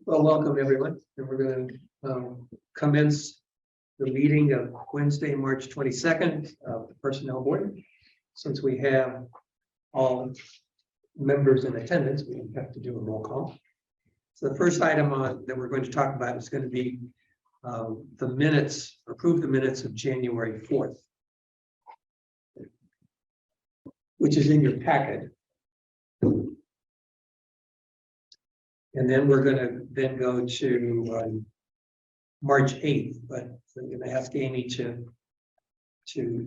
Well, welcome everyone, and we're going to commence the meeting of Wednesday, March 22nd of the Personnel Board. Since we have all members in attendance, we have to do a roll call. So the first item that we're going to talk about is going to be the minutes, approve the minutes of January 4th, which is in your packet. And then we're going to then go to March 8th, but I'm going to ask Amy to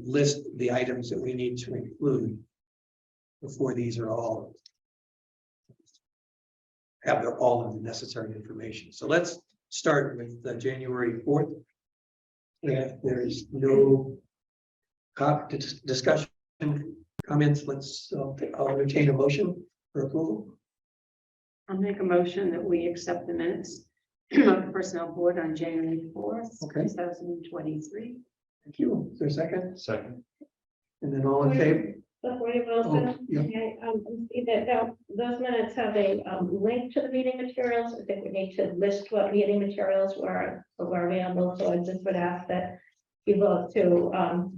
list the items that we need to include before these are all have all of the necessary information. So let's start with January 4th. If there's no discussion, comments, I'll entertain a motion for approval. I'll make a motion that we accept the minutes of the Personnel Board on January 4th, Okay. 2023. Thank you. Is there a second? Second. And then all in favor? Before you vote, Oh, yeah. okay, see that those minutes have a link to the meeting materials. I think we need to list what meeting materials were available, so I just would ask that you vote to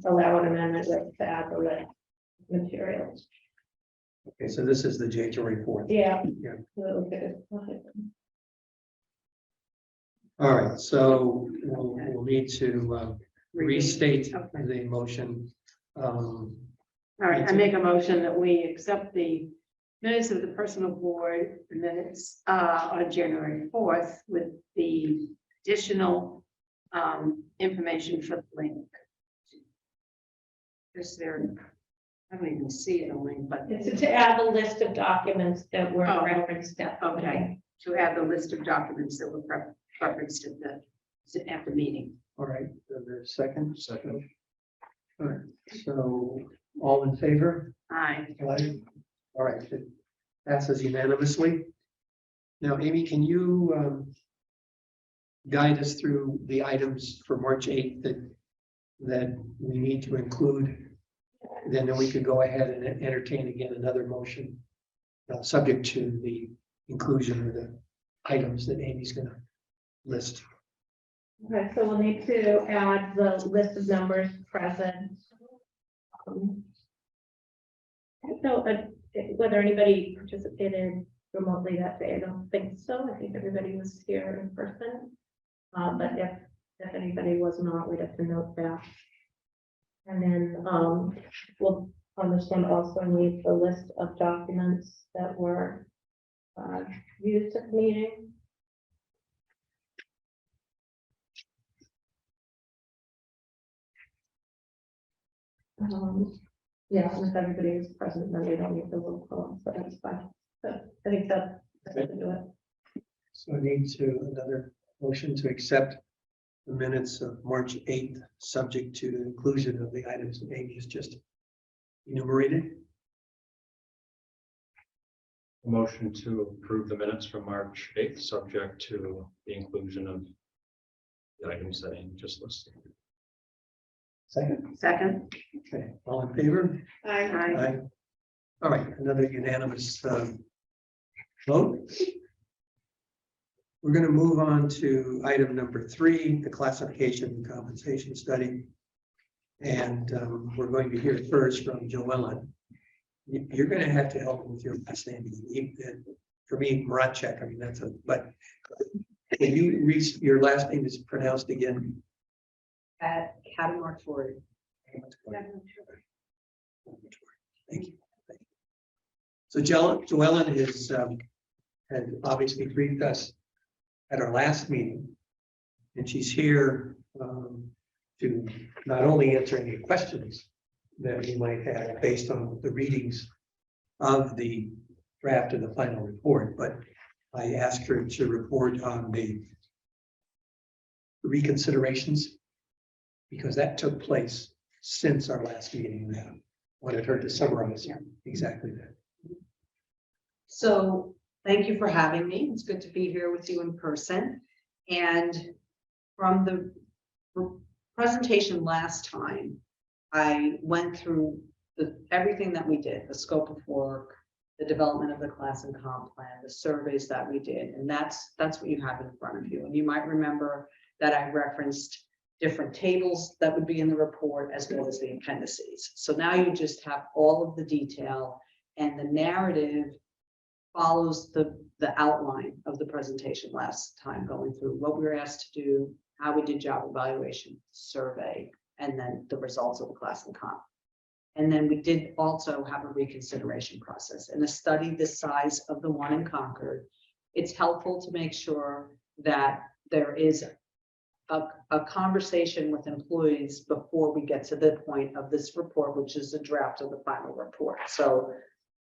allow an amendment to add the list of materials. Okay, so this is the January 4th. Yeah. Yeah. Okay. All right, so we'll need to restate the motion. All right, I make a motion that we accept the minutes of the Personnel Board minutes on January 4th with the additional information for the link. Is there? I don't even see the link, but It's to add the list of documents that were Oh, referenced. okay, to add the list of documents that were referenced at the meeting. All right, so there's a second. Second. All right, so all in favor? Aye. Aye. All right, it passes unanimously. Now, Amy, can you guide us through the items for March 8th that we need to include? Then we could go ahead and entertain again another motion subject to the inclusion of the items that Amy's going to list. Okay, so we'll need to add the list of members present. I don't know whether anybody participated remotely that day. I don't think so. I think everybody was here in person. But if anybody was not, we'd have to note that. And then we'll on this one also need the list of documents that were used at the meeting. Yeah, if everybody is present, then we don't need the roll call, so that's fine. So I think that's to do it. So I need another motion to accept the minutes of March 8th, subject to the inclusion of the items that Amy has just enumerated. A motion to approve the minutes from March 8th, subject to the inclusion of the items that Amy just listed. Second. Second. Okay, all in favor? Aye. Aye. All right, another unanimous vote. We're going to move on to item number 3, the classification and compensation study. And we're going to hear first from Joellen. You're going to have to help with your last name. For me, Maracek, I mean, but can you read your last name is pronounced again? Catamortori. Thank you. So Joellen had obviously briefed us at our last meeting, and she's here to not only answer any questions that you might have based on the readings of the draft of the final report, but I asked her to report on the reconsiderations because that took place since our last meeting. And I wanted her to summarize exactly that. So thank you for having me. It's good to be here with you in person. And from the presentation last time, I went through everything that we did, the scope of work, the development of the class and comp plan, the surveys that we did, and that's what you have in front of you. And you might remember that I referenced different tables that would be in the report as well as the appendices. So now you just have all of the detail, and the narrative follows the outline of the presentation last time, going through what we were asked to do, how we did job evaluation, survey, and then the results of the class and comp. And then we did also have a reconsideration process. In a study this size of the one in Concord, it's helpful to make sure that there is a conversation with employees before we get to the point of this report, which is the draft of the final report. So,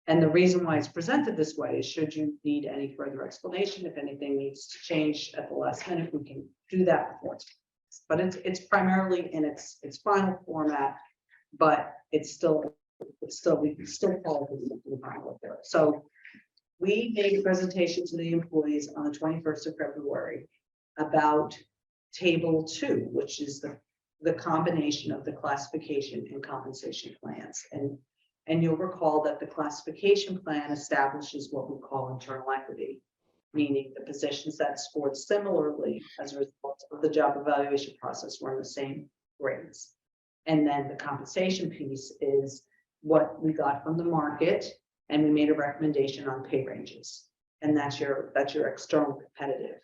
and the reason why it's presented this way is should you need any further explanation, if anything needs to change at the last minute, we can do that before it's. But it's primarily in its final format, but we still follow the final there. So we made a presentation to the employees on the 21st of February about table 2, which is the combination of the classification and compensation plans. And you'll recall that the classification plan establishes what we call internal equity, meaning the positions that scored similarly as a result of the job evaluation process were in the same grades. And then the compensation piece is what we got from the market, and we made a recommendation on pay ranges. And that's your external competitive.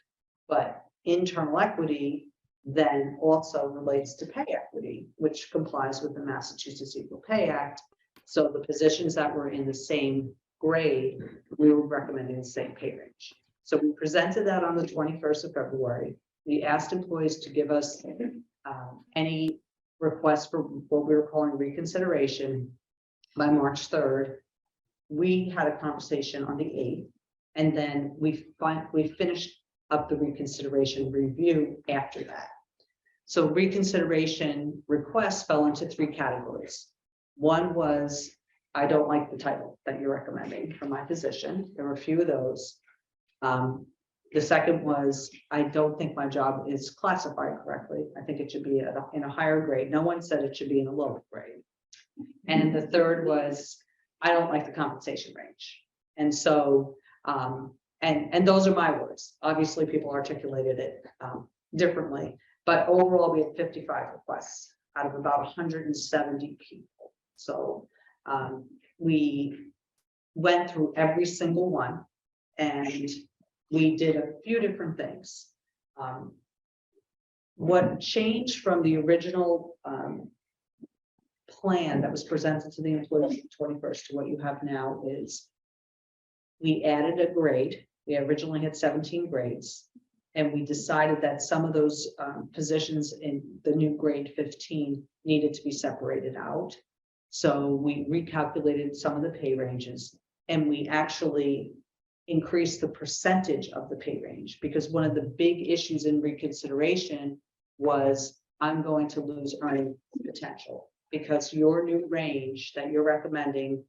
But internal equity then also relates to pay equity, which complies with the Massachusetts Equal Pay Act. So the positions that were in the same grade, we were recommending the same pay range. So we presented that on the 21st of February. We asked employees to give us any requests for what we were calling reconsideration by March 3rd. We had a conversation on the 8th, and then we finished up the reconsideration review after that. So reconsideration requests fell into 3 categories. One was, I don't like the title that you're recommending for my position. There were a few of those. The second was, I don't think my job is classified correctly. I think it should be in a higher grade. No one said it should be in a lower grade. And the third was, I don't like the compensation range. And so, and those are my words. Obviously, people articulated it differently, but overall, we had 55 requests out of about 170 people. So we went through every single one, and we did a few different things. What changed from the original plan that was presented to the employees on the 21st to what you have now is we added a grade. We originally had 17 grades, and we decided that some of those positions in the new grade 15 needed to be separated out. So we recalculated some of the pay ranges, and we actually increased the percentage of the pay range, because one of the big issues in reconsideration was I'm going to lose earning potential because your new range that you're recommending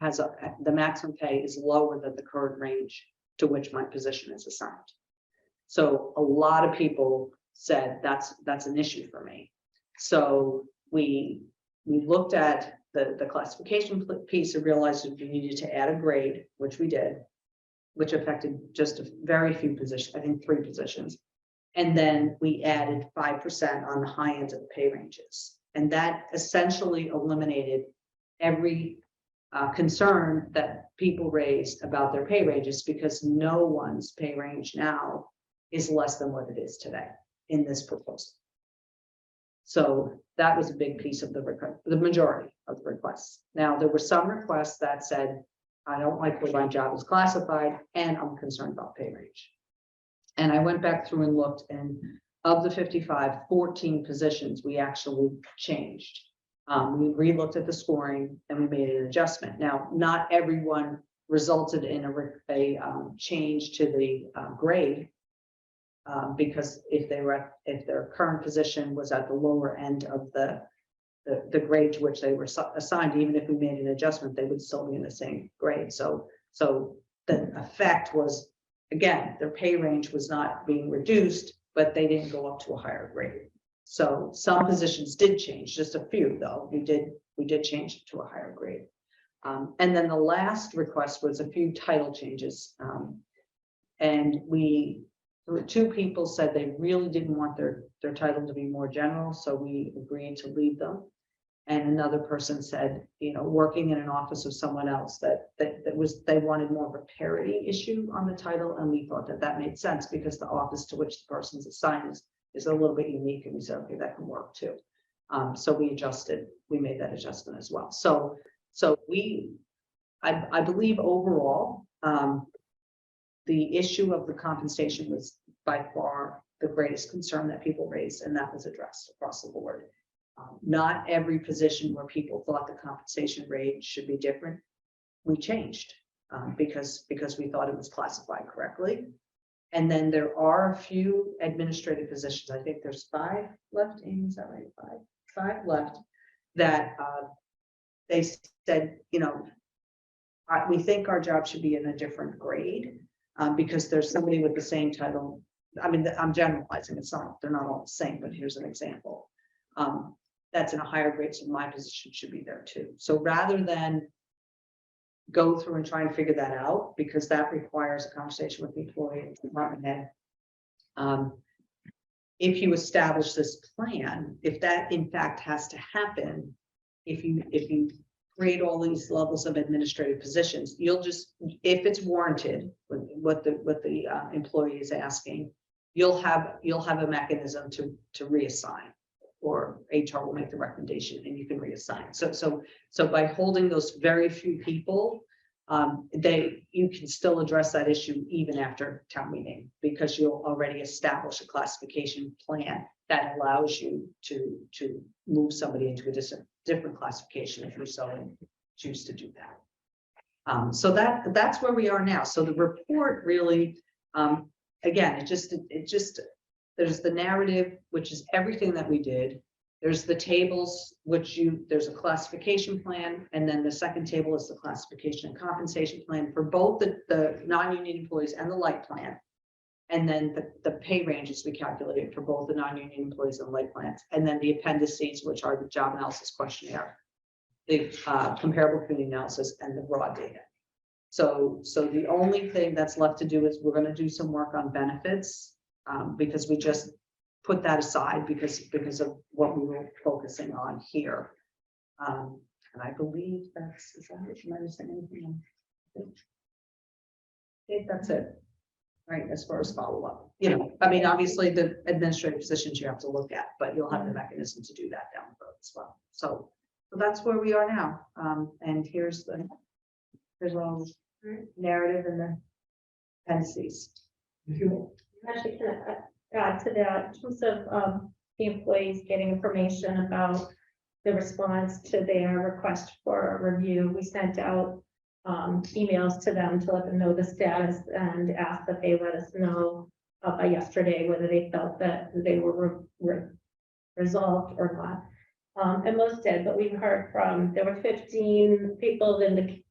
has the maximum pay is lower than the current range to which my position is assigned. So a lot of people said that's an issue for me. So we looked at the classification piece and realized that we needed to add a grade, which we did, which affected just a very few positions, I think 3 positions. And then we added 5% on the high end of the pay ranges. And that essentially eliminated every concern that people raised about their pay ranges, because no one's pay range now is less than what it is today in this proposal. So that was a big piece of the majority of the requests. Now, there were some requests that said, I don't like where my job is classified, and I'm concerned about pay range. And I went back through and looked, and of the 55, 14 positions we actually changed. We re-looked at the scoring and we made an adjustment. Now, not everyone resulted in a change to the grade, because if their current position was at the lower end of the grade to which they were assigned, even if we made an adjustment, they would still be in the same grade. So the effect was, again, their pay range was not being reduced, but they didn't go up to a higher grade. So some positions did change, just a few though. We did change it to a higher grade. And then the last request was a few title changes. And there were two people said they really didn't want their title to be more general, so we agreed to leave them. And another person said, working in an office of someone else, they wanted more of a parity issue on the title, and we thought that made sense because the office to which the person's assigned is a little bit unique, and we said, okay, that can work too. So we made that adjustment as well. So I believe overall, the issue of the compensation was by far the greatest concern that people raised, and that was addressed across the board. Not every position where people thought the compensation rate should be different, we changed because we thought it was classified correctly. And then there are a few administrative positions. I think there's 5 left. Amy, is that right? 5 left that they said, we think our job should be in a different grade because there's somebody with the same title. I mean, I'm generalizing. They're not all the same, but here's an example. That's in a higher grade, so my position should be there too. So rather than go through and try and figure that out, because that requires a conversation with the employee and department head. If you establish this plan, if that in fact has to happen, if you create all these levels of administrative positions, you'll just, if it's warranted, what the employee is asking, you'll have a mechanism to reassign, or HR will make the recommendation and you can reassign. So by holding those very few people, you can still address that issue even after town meeting, because you'll already establish a classification plan that allows you to move somebody into a different classification if you so choose to do that. So that's where we are now. So the report really, again, it just there's the narrative, which is everything that we did. There's the tables, there's a classification plan, and then the second table is the classification and compensation plan for both the non-union employees and the light plan. And then the pay ranges we calculated for both the non-union employees and light plans. And then the appendices, which are the job analysis questionnaire, the comparable community analysis, and the raw data. So the only thing that's left to do is we're going to do some work on benefits because we just put that aside because of what we were focusing on here. And I believe is that it? Am I missing anything? I think that's it. Right, as far as follow-up. I mean, obviously the administrative positions you have to look at, but you'll have the mechanism to do that down the road as well. So that's where we are now. And here's all the narrative and the appendices. Actually, can I add to that, in terms of the employees getting information about the response to their request for a review, we sent out emails to them to let them know the status and ask that they let us know by yesterday whether they felt that they were resolved or not. And most did, but we've heard there were 15 people in the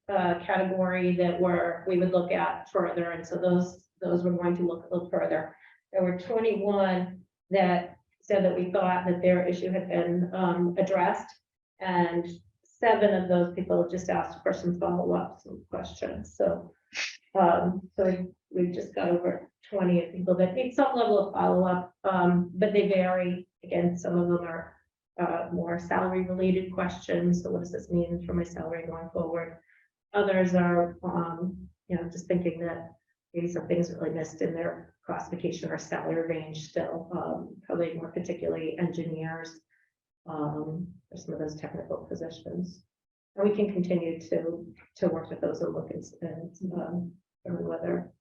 category that we would look at further, and so those we're going to look a little further. There were 21 that said that we thought that their issue had been addressed, and 7 of those people just asked for some follow-up, some questions. So we've just got over 20 of people that need some level of follow-up, but they vary. Again, some of them are more salary-related questions. So what does this mean for my salary going forward? Others are, just thinking that maybe some things really missed in their classification or salary range still, probably more particularly engineers, or some of those technical positions. And we can continue to work with those and look and whether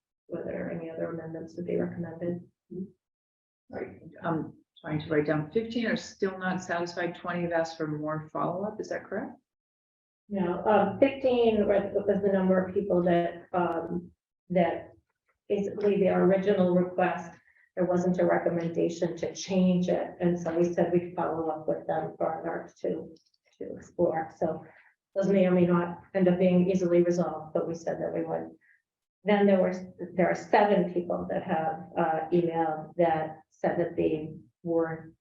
any other amendments would be recommended. Right. I'm trying to write down 15 are still not satisfied, 20 have asked for more follow-up. Is that correct? No, 15 was the number of people that basically their original request, there wasn't a recommendation to change it. And so we said we'd follow up with them further to explore. So those may or may not end up being easily resolved, but we said that we would. Then there are 7 people that have emailed that said that they were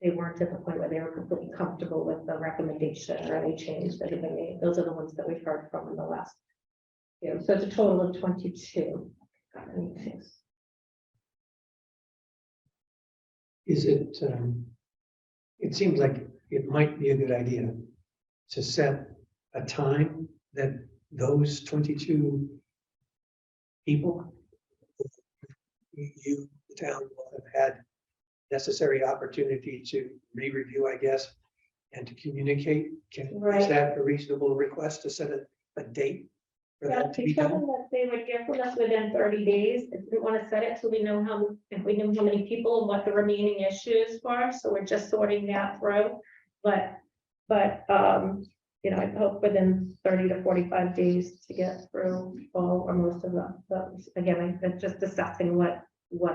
they weren't at the point where they were completely comfortable with the recommendation or any change that had been made. Those are the ones that we've heard from in the last. So it's a total of 22. Is it, it seems like it might be a good idea to set a time that those 22 people, you, the town, will have had necessary opportunity to re-review, I guess, and to communicate. Is Right. that a reasonable request to set a date for Yeah, that to we be told done? them that they would hear from us within 30 days. If we want to set it till we know if we know how many people and what the remaining issues were, so we're just sorting that through. But, you know, I hope within 30 to 45 days to get through all or most of them. But again, I'm just assessing what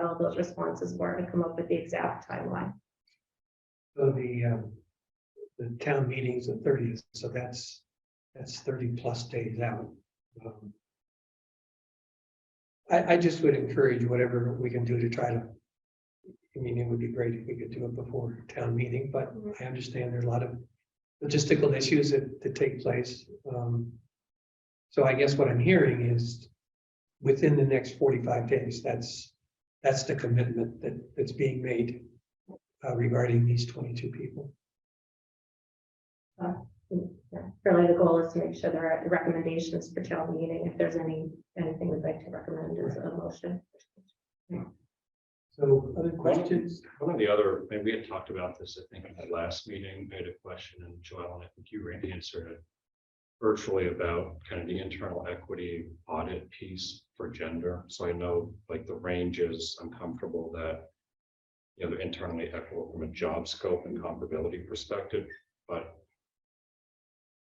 all those responses were to come up with the exact timeline. So the town meeting's the 30th, so that's 30 plus days out. I just would encourage whatever we can do to try to, I mean, it would be great if we could do it before town meeting, but I understand there are a lot of logistical issues that take place. So I guess what I'm hearing is within the next 45 days, that's the commitment that's being made regarding these 22 people. Really, the goal is to make sure there are recommendations for town meeting. If there's anything we'd like to recommend as a motion. So other questions? One of the other, maybe we had talked about this, I think, in the last meeting, I had a question, and Joelle, and I think you answered it virtually about kind of the internal equity audit piece for gender. So I know, like, the ranges, I'm comfortable that, you know, they're internally equitable from a job scope and comparability perspective, but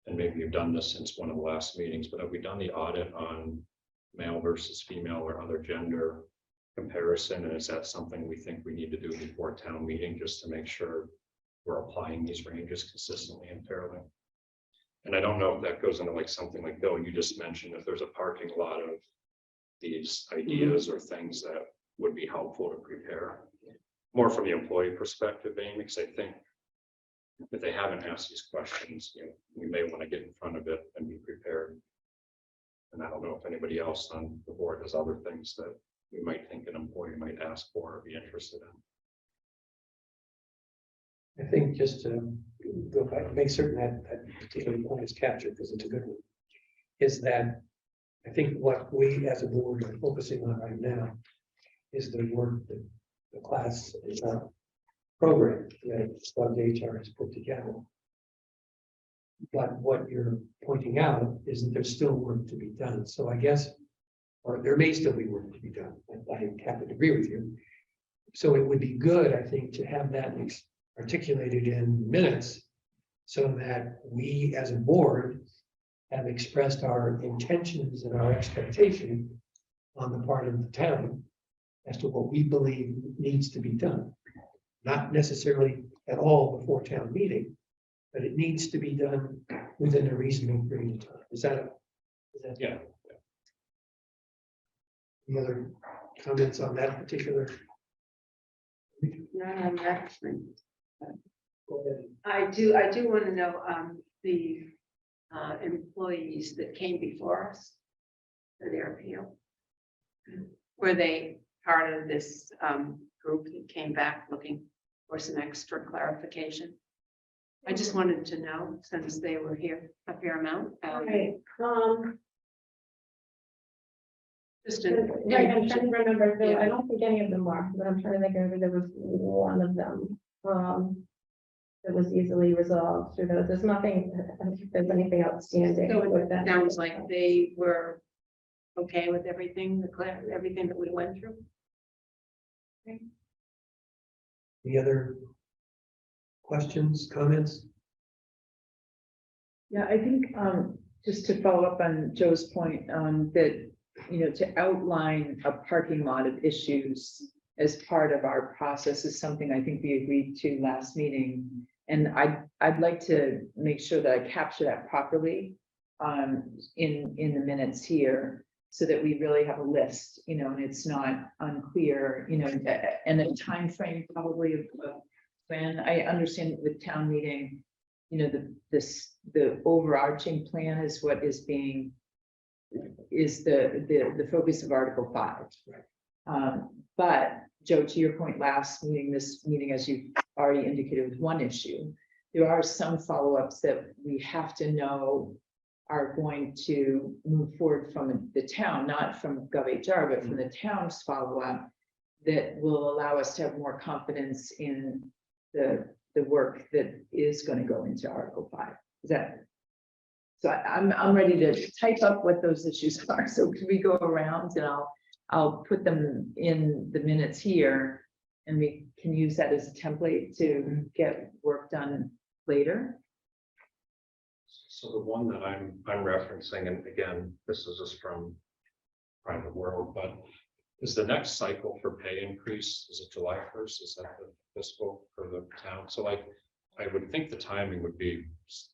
and maybe you've done this since one of the last meetings, but have we done the audit on male versus female or other gender comparison? And is that something we think we need to do before town meeting, just to make sure we're applying these ranges consistently and fairly? And I don't know if that goes into like something like, Bill, you just mentioned, if there's a parking lot of these ideas or things that would be helpful to prepare more from the employee perspective, Amy, because I think if they haven't asked these questions, you know, we may want to get in front of it and be prepared. And I don't know if anybody else on the board has other things that we might think an employee might ask for or be interested in. I think just to go back, make certain that particular point is captured, because it's a good one, is that I think what we as a board are focusing on right now is the work that the class program that Scott HR has put together. But what you're pointing out is that there's still work to be done. So I guess, or there may still be work to be done. I happen to agree with you. So it would be good, I think, to have that articulated in minutes so that we as a board have expressed our intentions and our expectation on the part of the town as to what we believe needs to be done. Not necessarily at all before town meeting, but it needs to be done within a reasonable period of time. Is that Yeah. any other comments on that particular? Not on that one. Go ahead. I do want to know, the employees that came before us for their appeal. Were they part of this group that came back looking for some extra clarification? I just wanted to know, since they were here a fair amount. Right. Just Right, I'm trying to remember, though, I don't think any of them were, but I'm trying to think of, there was one of them. That was easily resolved through those. There's nothing, I don't think there's anything outstanding So with it that. sounds like they were okay with everything, everything that we went through. Any other questions, comments? Yeah, I think, just to follow up on Joe's point, that, you know, to outline a parking lot of issues as part of our process is something I think we agreed to last meeting. And I'd like to make sure that I capture that properly in the minutes here, so that we really have a list, you know, and it's not unclear, you know, and a time frame probably of plan. I understand with town meeting, you know, the overarching plan is what is being, is the focus of Article 5. Right. But Joe, to your point, last meeting, this meeting, as you already indicated, was one issue. There are some follow-ups that we have to know are going to move forward from the town, not from GovHR, but from the town's follow-up that will allow us to have more confidence in the work that is going to go into Article 5. Is that? So I'm ready to type up what those issues are. So can we go around and I'll put them in the minutes here and we can use that as a template to get work done later. So the one that I'm referencing, and again, this is just from private world, but is the next cycle for pay increase, is it July 1st? Is that the fiscal for the town? So like, I would think the timing would be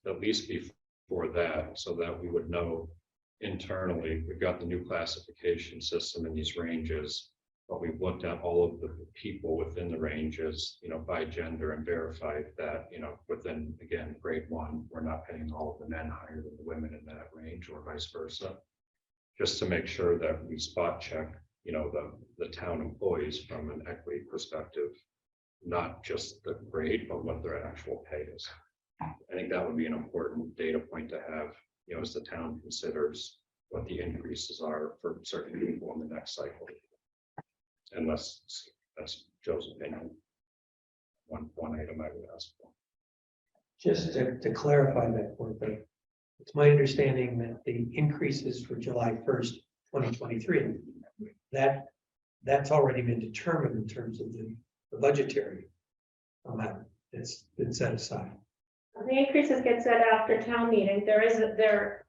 at least before that, so that we would know internally, we've got the new classification system in these ranges, but we've looked at all of the people within the ranges, you know, by gender and verified that, you know, within, again, grade 1, we're not paying all of the men higher than the women in that range or vice versa. Just to make sure that we spot check, you know, the town employees from an equity perspective, not just the grade, but what their actual pay is. I think that would be an important data point to have, you know, as the town considers what the increases are for certain people in the next cycle. Unless that's Joe's opinion. One item I would ask for. Just to clarify that point, but it's my understanding that the increases for July 1st, 2023, that's already been determined in terms of the budgetary amount that's been set aside. The increases get set after town meeting.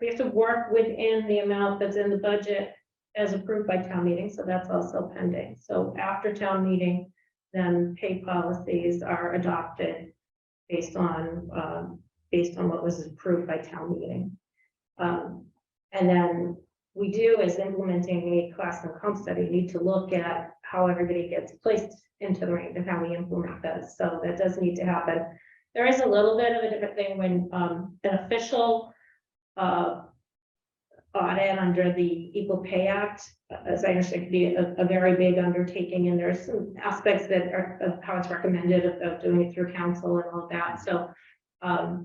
We have to work within the amount that's in the budget as approved by town meeting, so that's also pending. So after town meeting, then pay policies are adopted based on what was approved by town meeting. And then we do, as implementing a class and comp study, need to look at how everybody gets placed into the range and how we implement this. So that does need to happen. There is a little bit of a different thing when an official audit under the Equal Pay Act, as I understand, could be a very big undertaking, and there's some aspects that are of how it's recommended of doing it through council and all of that. So I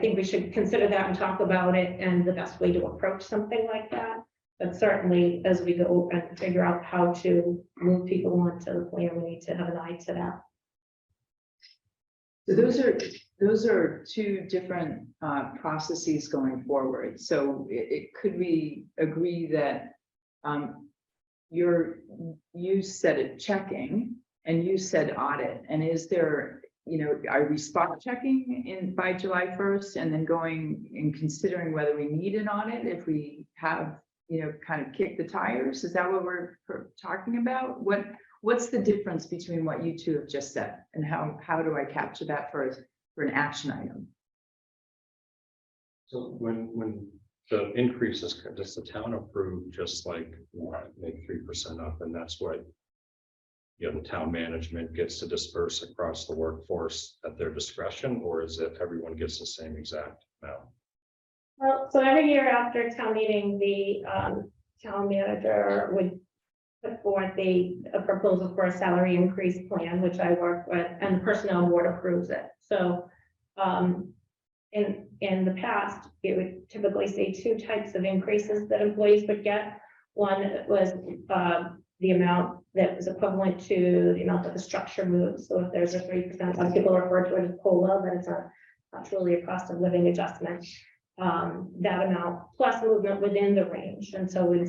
think we should consider that and talk about it and the best way to approach something like that. But certainly, as we go and figure out how to move people onto the plan, we need to have an eye to that. So those are two different processes going forward. So could we agree that you said it checking and you said audit, and is there, you know, are we spot checking by July 1st and then going and considering whether we need an audit if we have, you know, kind of kick the tires? Is that what we're talking about? What's the difference between what you two have just said, and how do I capture that for an action item? So when the increases, does the town approve just like make 3% up, and that's what, you know, the town management gets to disperse across the workforce at their discretion, or is it everyone gets the same exact amount? Well, so every year after town meeting, the town manager would put forth a proposal for a salary increase plan, which I work with, and the personnel board approves it. So in the past, it would typically say two types of increases that employees would get. One was the amount that was equivalent to the amount that the structure moves. So if there's a 3%, some people refer to it as COLA, but it's not truly a cost of living adjustment. That amount plus movement within the range. And so in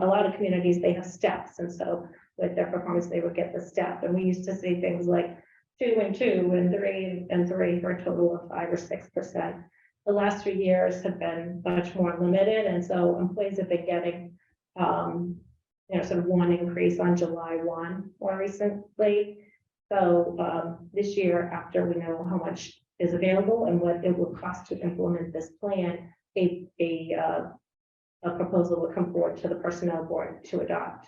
a lot of communities, they have steps. And so with their performance, they would get the step. And we used to say things like 2 and 2 and 3 and 3 for a total of 5 or 6%. The last 3 years have been much more limited. And so employees have been getting, sort of one increase on July 1 more recently. So this year, after we know how much is available and what it will cost to implement this plan, a proposal will come forward to the personnel board to adopt.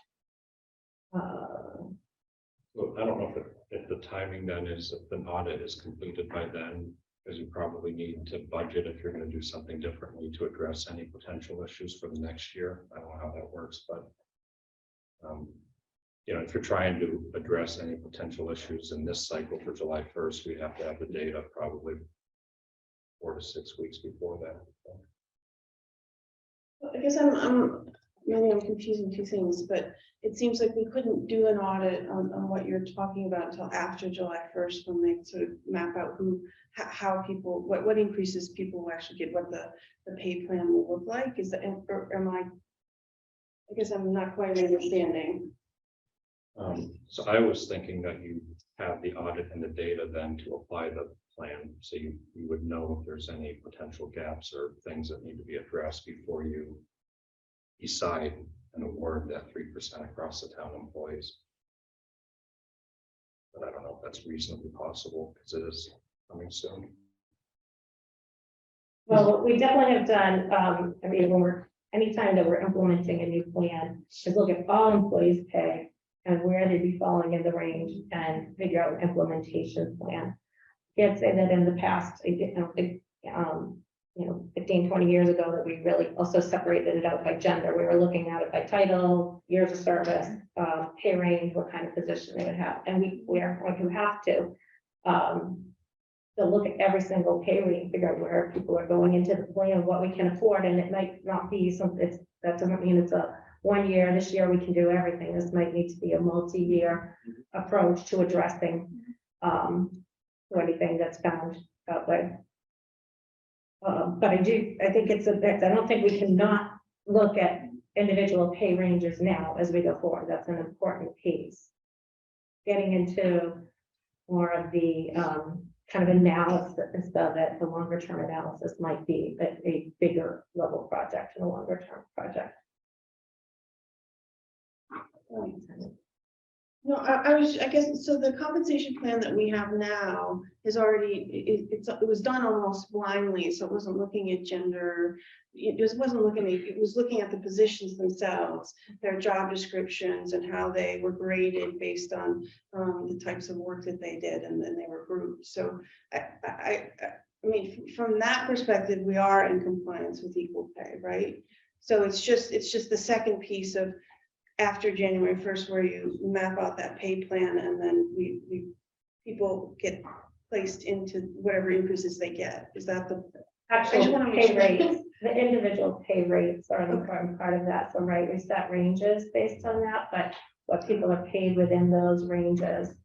Well, I don't know if the timing then is, if an audit is completed by then, because you probably need to budget if you're gonna do something differently to address any potential issues for the next year. I don't know how that works, but you know, if you're trying to address any potential issues in this cycle for July 1st, we have to have the data probably 4 to 6 weeks before that. I guess maybe I'm confusing two things, but it seems like we couldn't do an audit on what you're talking about until after July 1st, when they sort of map out how people, what increases people will actually get, what the pay plan will look like. Is that, or am I guess I'm not quite understanding. So I was thinking that you have the audit and the data then to apply the plan, so you would know if there's any potential gaps or things that need to be addressed before you decide and award that 3% across the town employees. But I don't know if that's reasonably possible, because it is coming soon. Well, what we definitely have done, I mean, anytime that we're implementing a new plan, is look at all employees' pay and where they'd be falling in the range and figure out an implementation plan. Can't say that in the past, I don't think, 15, 20 years ago, that we really also separated it out by gender. We were looking at it by title, years of service, pay range, what kind of position they would have. And we are going to have to look at every single pay rate, figure out where people are going into the plan, what we can afford. And it might not be something, that doesn't mean it's a 1 year, this year we can do everything. This might need to be a multi-year approach to addressing anything that's found out there. But I think it's I don't think we cannot look at individual pay ranges now as we go forward. That's an important piece. Getting into more of the kind of analysis of it, the longer term analysis might be a bigger level project and a longer term project. No, I guess, so the compensation plan that we have now is already, it was done almost blindly, so it wasn't looking at gender. It was looking at the positions themselves, their job descriptions and how they were graded based on the types of work that they did, and then they were grouped. So I mean, from that perspective, we are in compliance with equal pay, right? So it's just the second piece of after January 1st, where you map out that pay plan, and then people get placed into whatever increases they get. Is that the Actual wanna pay make sure. rates, the individual pay rates are an important part of that. So, right, we set ranges based on that, but what people are paid within those ranges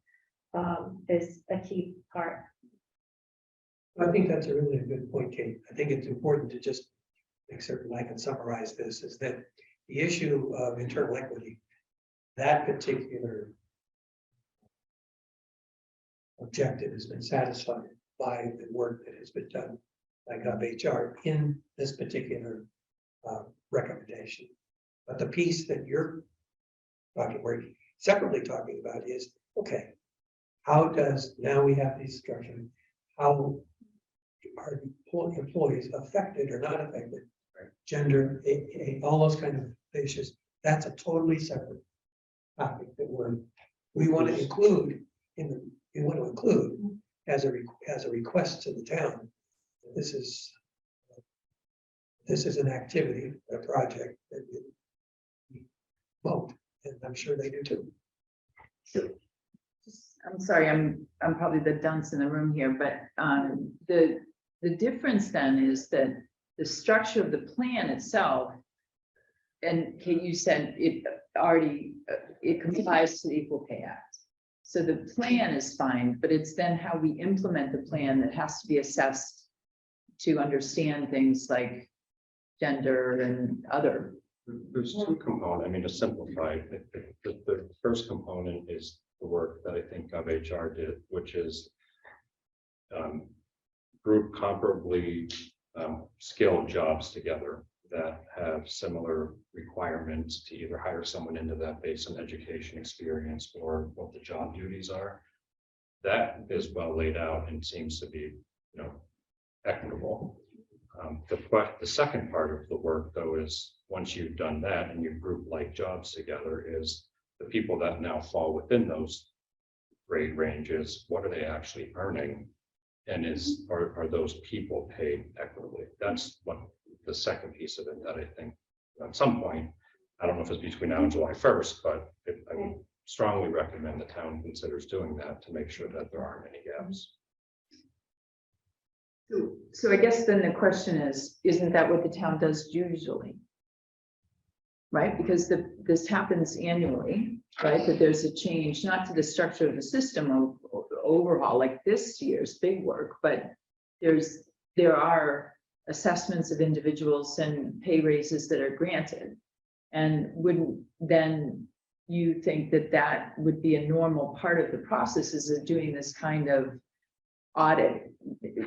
is a key part. I think that's a really good point, Kate. I think it's important to just make certain I can summarize this, is that the issue of internal equity, that particular objective has been satisfied by the work that has been done by GovHR in this particular recommendation. But the piece that you're we're separately talking about is, okay, how does, now we have these discussion, how are employees affected or not affected? Gender, all those kind of issues. That's a totally separate topic that we want to include as a request to the town. This is an activity, a project that we vote, and I'm sure they do too. I'm sorry, I'm probably the dunce in the room here, but the difference then is that the structure of the plan itself, and Kate, you said it already, it complies to the Equal Pay Act. So the plan is fine, but it's then how we implement the plan that has to be assessed to understand things like gender and other. There's two components. I mean, to simplify, the first component is the work that I think GovHR did, which is group comparably skilled jobs together that have similar requirements to either hire someone into that based on education experience or what the job duties are. That is well laid out and seems to be, equitable. The second part of the work, though, is once you've done that and you group like jobs together, is the people that now fall within those grade range is, what are they actually earning? And are those people paid equitably? That's what the second piece of it that I think at some point, I don't know if it's between now and July 1st, but I would strongly recommend the town considers doing that to make sure that there aren't any gaps. So I guess then the question is, isn't that what the town does usually? Right, because this happens annually, right, that there's a change, not to the structure of the system or overhaul like this year's big work, but there are assessments of individuals and pay raises that are granted. And wouldn't then you think that that would be a normal part of the processes of doing this kind of audit?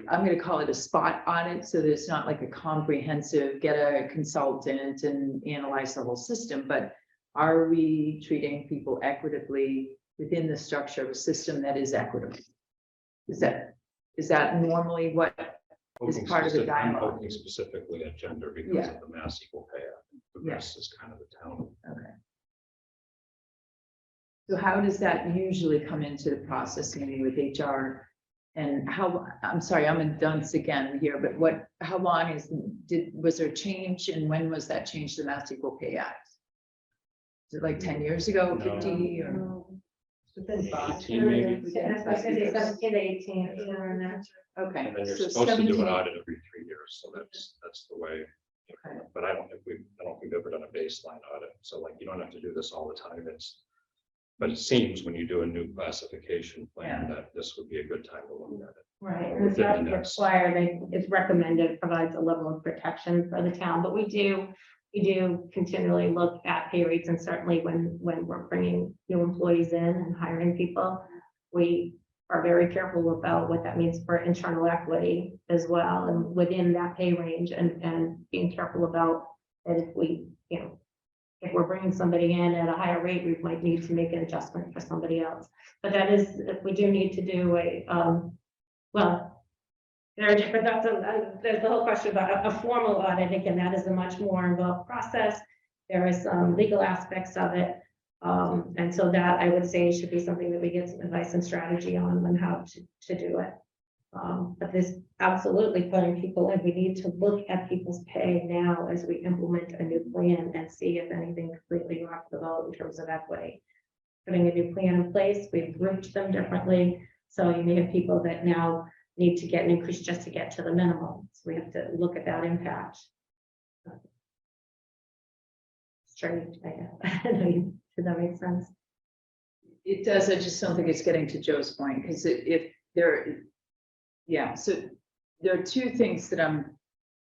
I'm going to call it a spot audit, so that it's not like a comprehensive, get a consultant and analyze the whole system, but are we treating people equitably within the structure of a system that is equitable? Is that normally what is part of the I'm dialogue? looking specifically at gender because of the Mass Equal Pay Act. The rest is kind of the town. Okay. So how does that usually come into the process, maybe with HR? And how, I'm sorry, I'm in dunce again here, but how long was there change, and when was that change to the Mass Equal Pay Act? Is it like 10 years ago, No. 50 or? 18 maybe. Yeah, I was gonna say 17 to 18, somewhere in there. Okay. And then you're so supposed to do 17 an audit every 3 years, so that's the way. Okay. But I don't think we've ever done a baseline audit, so like, you don't have to do this all the time, but it seems when you do a new classification plan that this would be a good time to look at it. Right, and it's not required, it's recommended, provides a level of protection for the town, but we do continually look at pay rates, and certainly when we're bringing new employees in and hiring people, we are very careful about what that means for internal equity as well, and within that pay range, and being careful about that if we, if we're bringing somebody in at a higher rate, we might need to make an adjustment for somebody else. But that is, if we do need to do well, there are different, there's the whole question about a formal audit. Again, that is a much more involved process. There is some legal aspects of it. And so that I would say should be something that we get some advice and strategy on how to do it. But this absolutely putting people in, we need to look at people's pay now as we implement a new plan and see if anything completely rocked the boat in terms of equity. Putting a new plan in place, we've grouped them differently. So you may have people that now need to get an increase just to get to the minimum. So we have to look at that impact. Strange, I guess. Does that make sense? It does. I just don't think it's getting to Joe's point, because so there are two things that I'm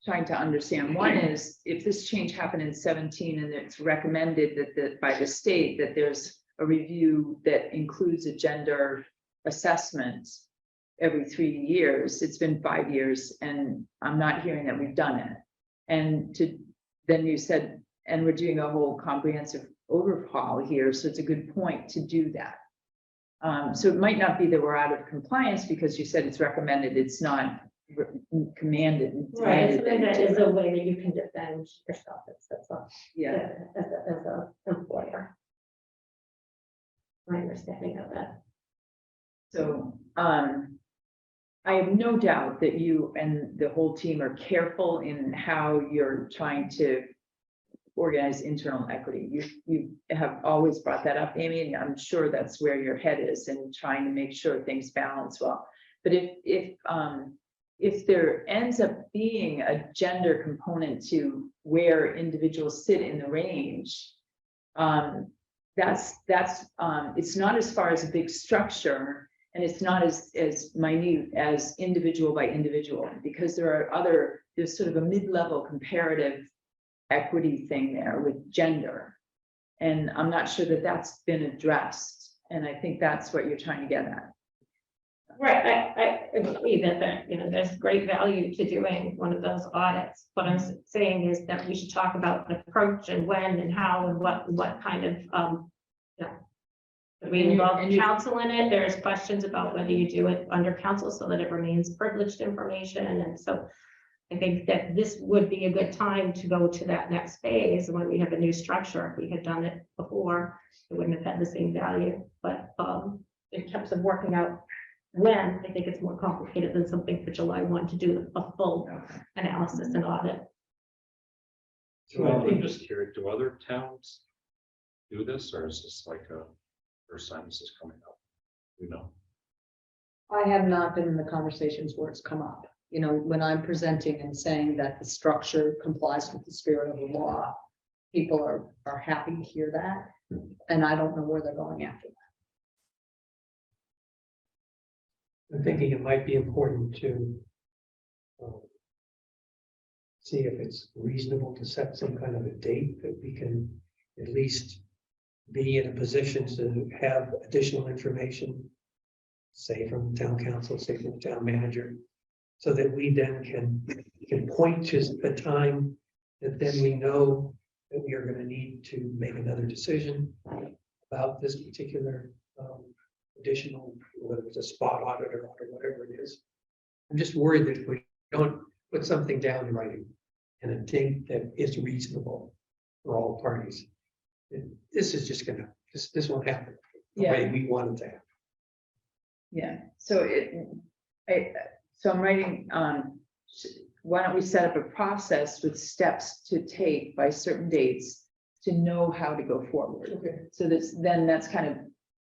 trying to understand. One is, if this change happened in 17 and it's recommended that by the state that there's a review that includes a gender assessment every 3 years, it's been 5 years and I'm not hearing that we've done it. And then you said, and we're doing a whole comprehensive overhaul here, so it's a good point to do that. So it might not be that we're out of compliance because you said it's recommended, it's not commanded. Right, so that is a way that you can defend yourself. That's all. Yeah. As a employer. My understanding of that. So I have no doubt that you and the whole team are careful in how you're trying to organize internal equity. You have always brought that up, Amy, and I'm sure that's where your head is in trying to make sure things balance well. But if there ends up being a gender component to where individuals sit in the range, it's not as far as a big structure, and it's not as minute as individual by individual, because there's sort of a mid-level comparative equity thing there with gender. And I'm not sure that that's been addressed. And I think that's what you're trying to get at. Right, I agree that there's great value to doing one of those audits. What I'm saying is that we should talk about the approach and when and how and what kind of we involve counsel in it. There's questions about whether you do it under counsel so that it remains privileged information. And so I think that this would be a good time to go to that next phase when we have a new structure. If we had done it before, it wouldn't have had the same value. But in terms of working out when, I think it's more complicated than something for July 1 to do a full analysis and audit. Well, I'm just curious, do other towns do this, or is this like a first time this is coming up? You know, I have not been in the conversations where it's come up. You know, when I'm presenting and saying that the structure complies with the spirit of the law, people are happy to hear that. And I don't know where they're going after that. I'm thinking it might be important to see if it's reasonable to set some kind of a date that we can at least be in a position to have additional information, say from the town council, say from the town manager, so that we then can point to the time that then we know that we are going to need to make another decision about this particular additional, whether it's a spot audit or whatever it is. I'm just worried that if we don't put something down in writing and a date that is reasonable for all parties, this is just gonna, this won't happen the way we want it to happen. Yeah, so so I'm writing, why don't we set up a process with steps to take by certain dates to know how to go forward? Okay. So that's kind of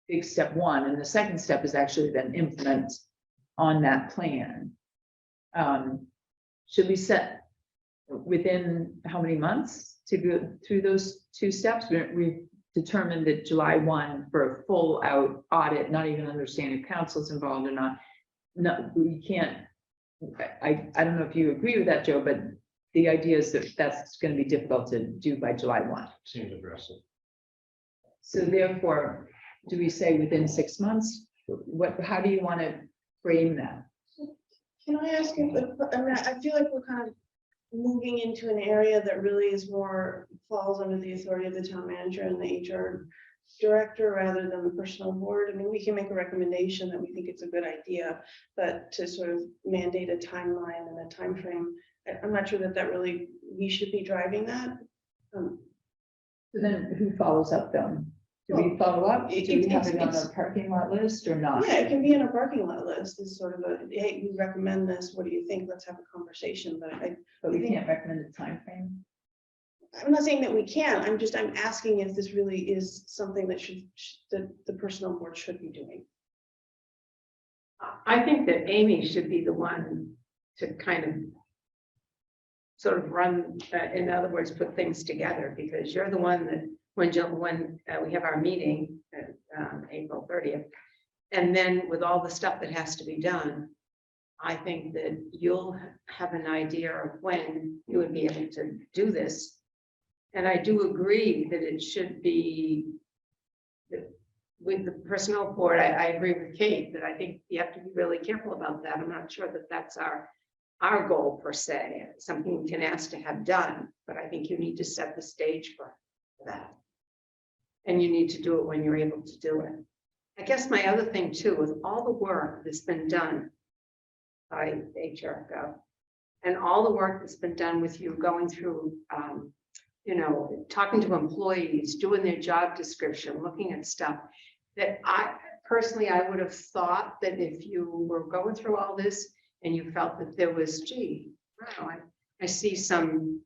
big step one, and the second step is actually then implement on that plan. Should we set within how many months to go through those two steps? We determined that July 1 for a full out audit, not even understanding if council's involved or not. No, we can't. I don't know if you agree with that, Joe, but the idea is that that's going to be difficult to do by July 1. seems aggressive. So therefore, do we say within 6 months? How do you want to frame that? Can I ask you, I mean, I feel like we're kind of moving into an area that really is more, falls under the authority of the town manager and the HR director rather than the personnel board. I mean, we can make a recommendation that we think it's a good idea, but to sort of mandate a timeline and a time frame, I'm not sure that really, we should be driving that. So then who follows up then? Do we follow up? Do we have it on a parking lot list or not? Yeah, it can be in a parking lot list. It's sort of a, hey, we recommend this. What do you think? Let's have a conversation. But we can't recommend a time frame. I'm not saying that we can. I'm asking if this really is something that that the personnel board should be doing. I think that Amy should be the one to kind of sort of run, in other words, put things together, because you're the one that when we have our meeting at April 30th, and then with all the stuff that has to be done, I think that you'll have an idea of when you would be able to do this. And I do agree that it should be with the personnel board. I agree with Kate that I think you have to be really careful about that. I'm not sure that that's our goal per se, something we can ask to have done, but I think you need to set the stage for that. And you need to do it when you're able to do it. I guess my other thing too, with all the work that's been done by HRGO and all the work that's been done with you going through, you know, talking to employees, doing their job description, looking at stuff that I personally would have thought that if you were going through all this and you felt that there was, gee, wow, I see some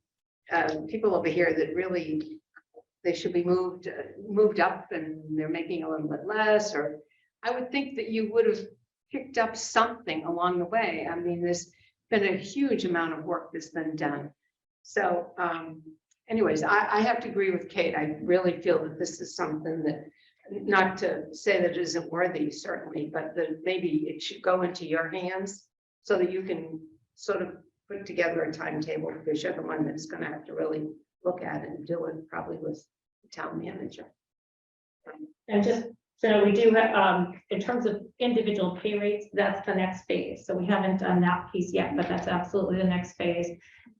people over here that really, they should be moved up and they're making a little bit less, or I would think that you would have picked up something along the way. I mean, there's been a huge amount of work that's been done. So anyways, I have to agree with Kate. I really feel that this is something that, not to say that it isn't worthy, certainly, but that maybe it should go into your hands so that you can sort of put together a timetable, because you're the one that's going to have to really look at it and do it, probably with the town manager. And just so we do have, in terms of individual pay rates, that's the next phase. So we haven't done that piece yet, but that's absolutely the next phase.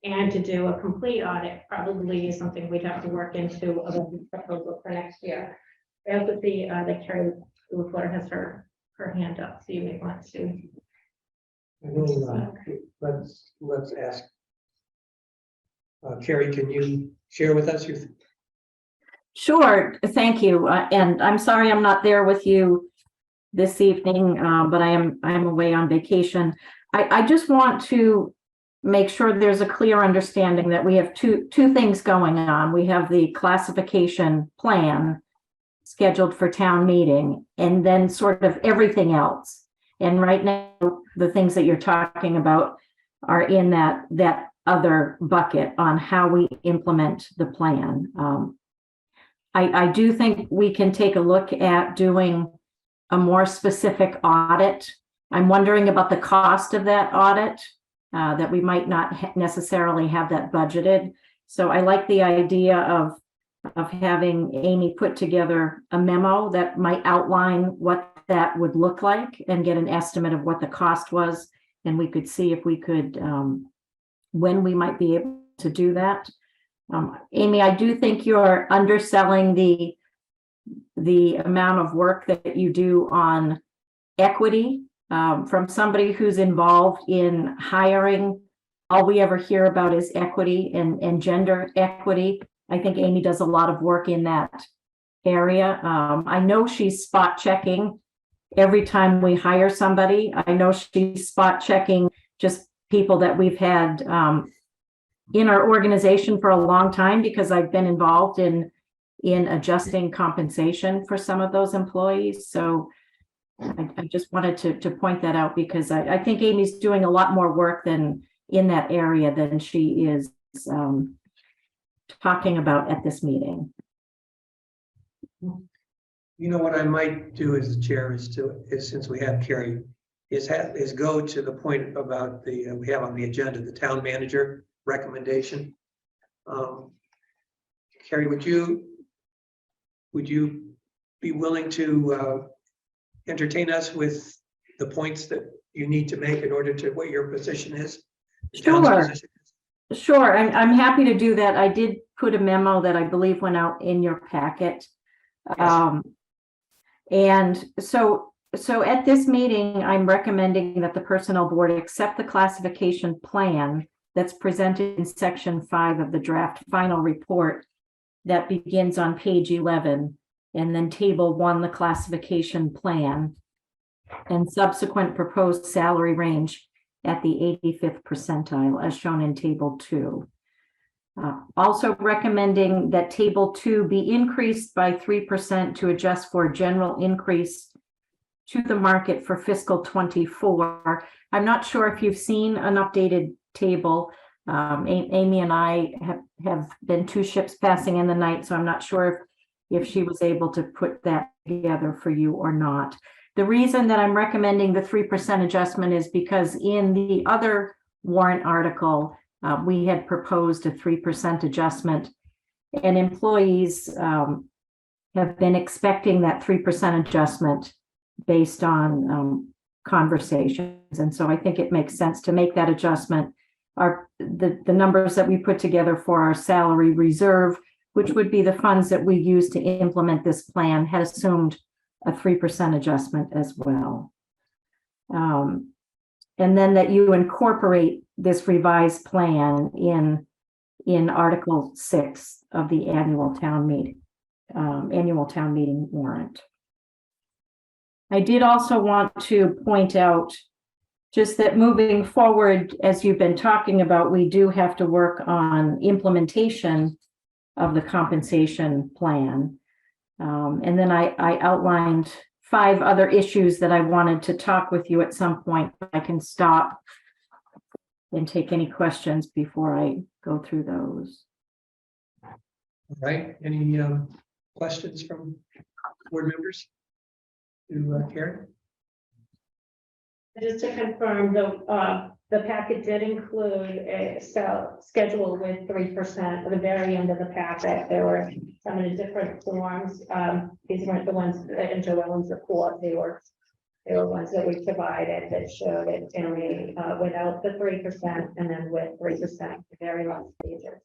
And to do a complete audit probably is something we'd have to work into a proposal for next year. I also see that Carrie Lafleur has her hand up, so you may want to. I will, let's ask. Carrie, can you share with us your? Sure, thank you. And I'm sorry I'm not there with you this evening, but I'm away on vacation. I just want to make sure there's a clear understanding that we have two things going on. We have the classification plan scheduled for town meeting, and then sort of everything else. And right now, the things that you're talking about are in that other bucket on how we implement the plan. I do think we can take a look at doing a more specific audit. I'm wondering about the cost of that audit, that we might not necessarily have that budgeted. So I like the idea of having Amy put together a memo that might outline what that would look like and get an estimate of what the cost was. And we could see if we could, when we might be able to do that. Amy, I do think you're underselling the amount of work that you do on equity. From somebody who's involved in hiring, all we ever hear about is equity and gender equity. I think Amy does a lot of work in that area. I know she's spot checking every time we hire somebody. I know she's spot checking just people that we've had in our organization for a long time, because I've been involved in adjusting compensation for some of those employees. So I just wanted to point that out, because I think Amy's doing a lot more work than in that area than she is talking about at this meeting. You know, what I might do as the chair is since we have Carrie, is go to the point about we have on the agenda, the town manager recommendation. Carrie, would you be willing to entertain us with the points that you need to make in order to what your position is? Sure, I'm happy to do that. I did put a memo that I believe went out in your packet. Yes. And so at this meeting, I'm recommending that the Personnel Board accept the classification plan that's presented in section 5 of the draft final report that begins on page 11, and then table 1, the classification plan, and subsequent proposed salary range at the 85th percentile as shown in table 2. Also recommending that table 2 be increased by 3% to adjust for a general increase to the market for fiscal 24. I'm not sure if you've seen an updated table. Amy and I have been two ships passing in the night, so I'm not sure if she was able to put that together for you or not. The reason that I'm recommending the 3% adjustment is because in the other warrant article, we had proposed a 3% adjustment, and employees have been expecting that 3% adjustment based on conversations. And so I think it makes sense to make that adjustment. The numbers that we put together for our salary reserve, which would be the funds that we use to implement this plan, had assumed a 3% adjustment as well. And then that you incorporate this revised plan in Article 6 of the annual town meeting warrant. I did also want to point out just that moving forward, as you've been talking about, we do have to work on implementation of the compensation plan. And then I outlined 5 other issues that I wanted to talk with you at some point. I can stop and take any questions before I go through those. All right, any questions from board members to Karen? Just to confirm, the packet did include a schedule with 3% at the very end of the packet. There were so many different forms. These weren't the ones in Joellen's report. They were ones that we provided that showed it only without the 3% and then with 3% the very last pages.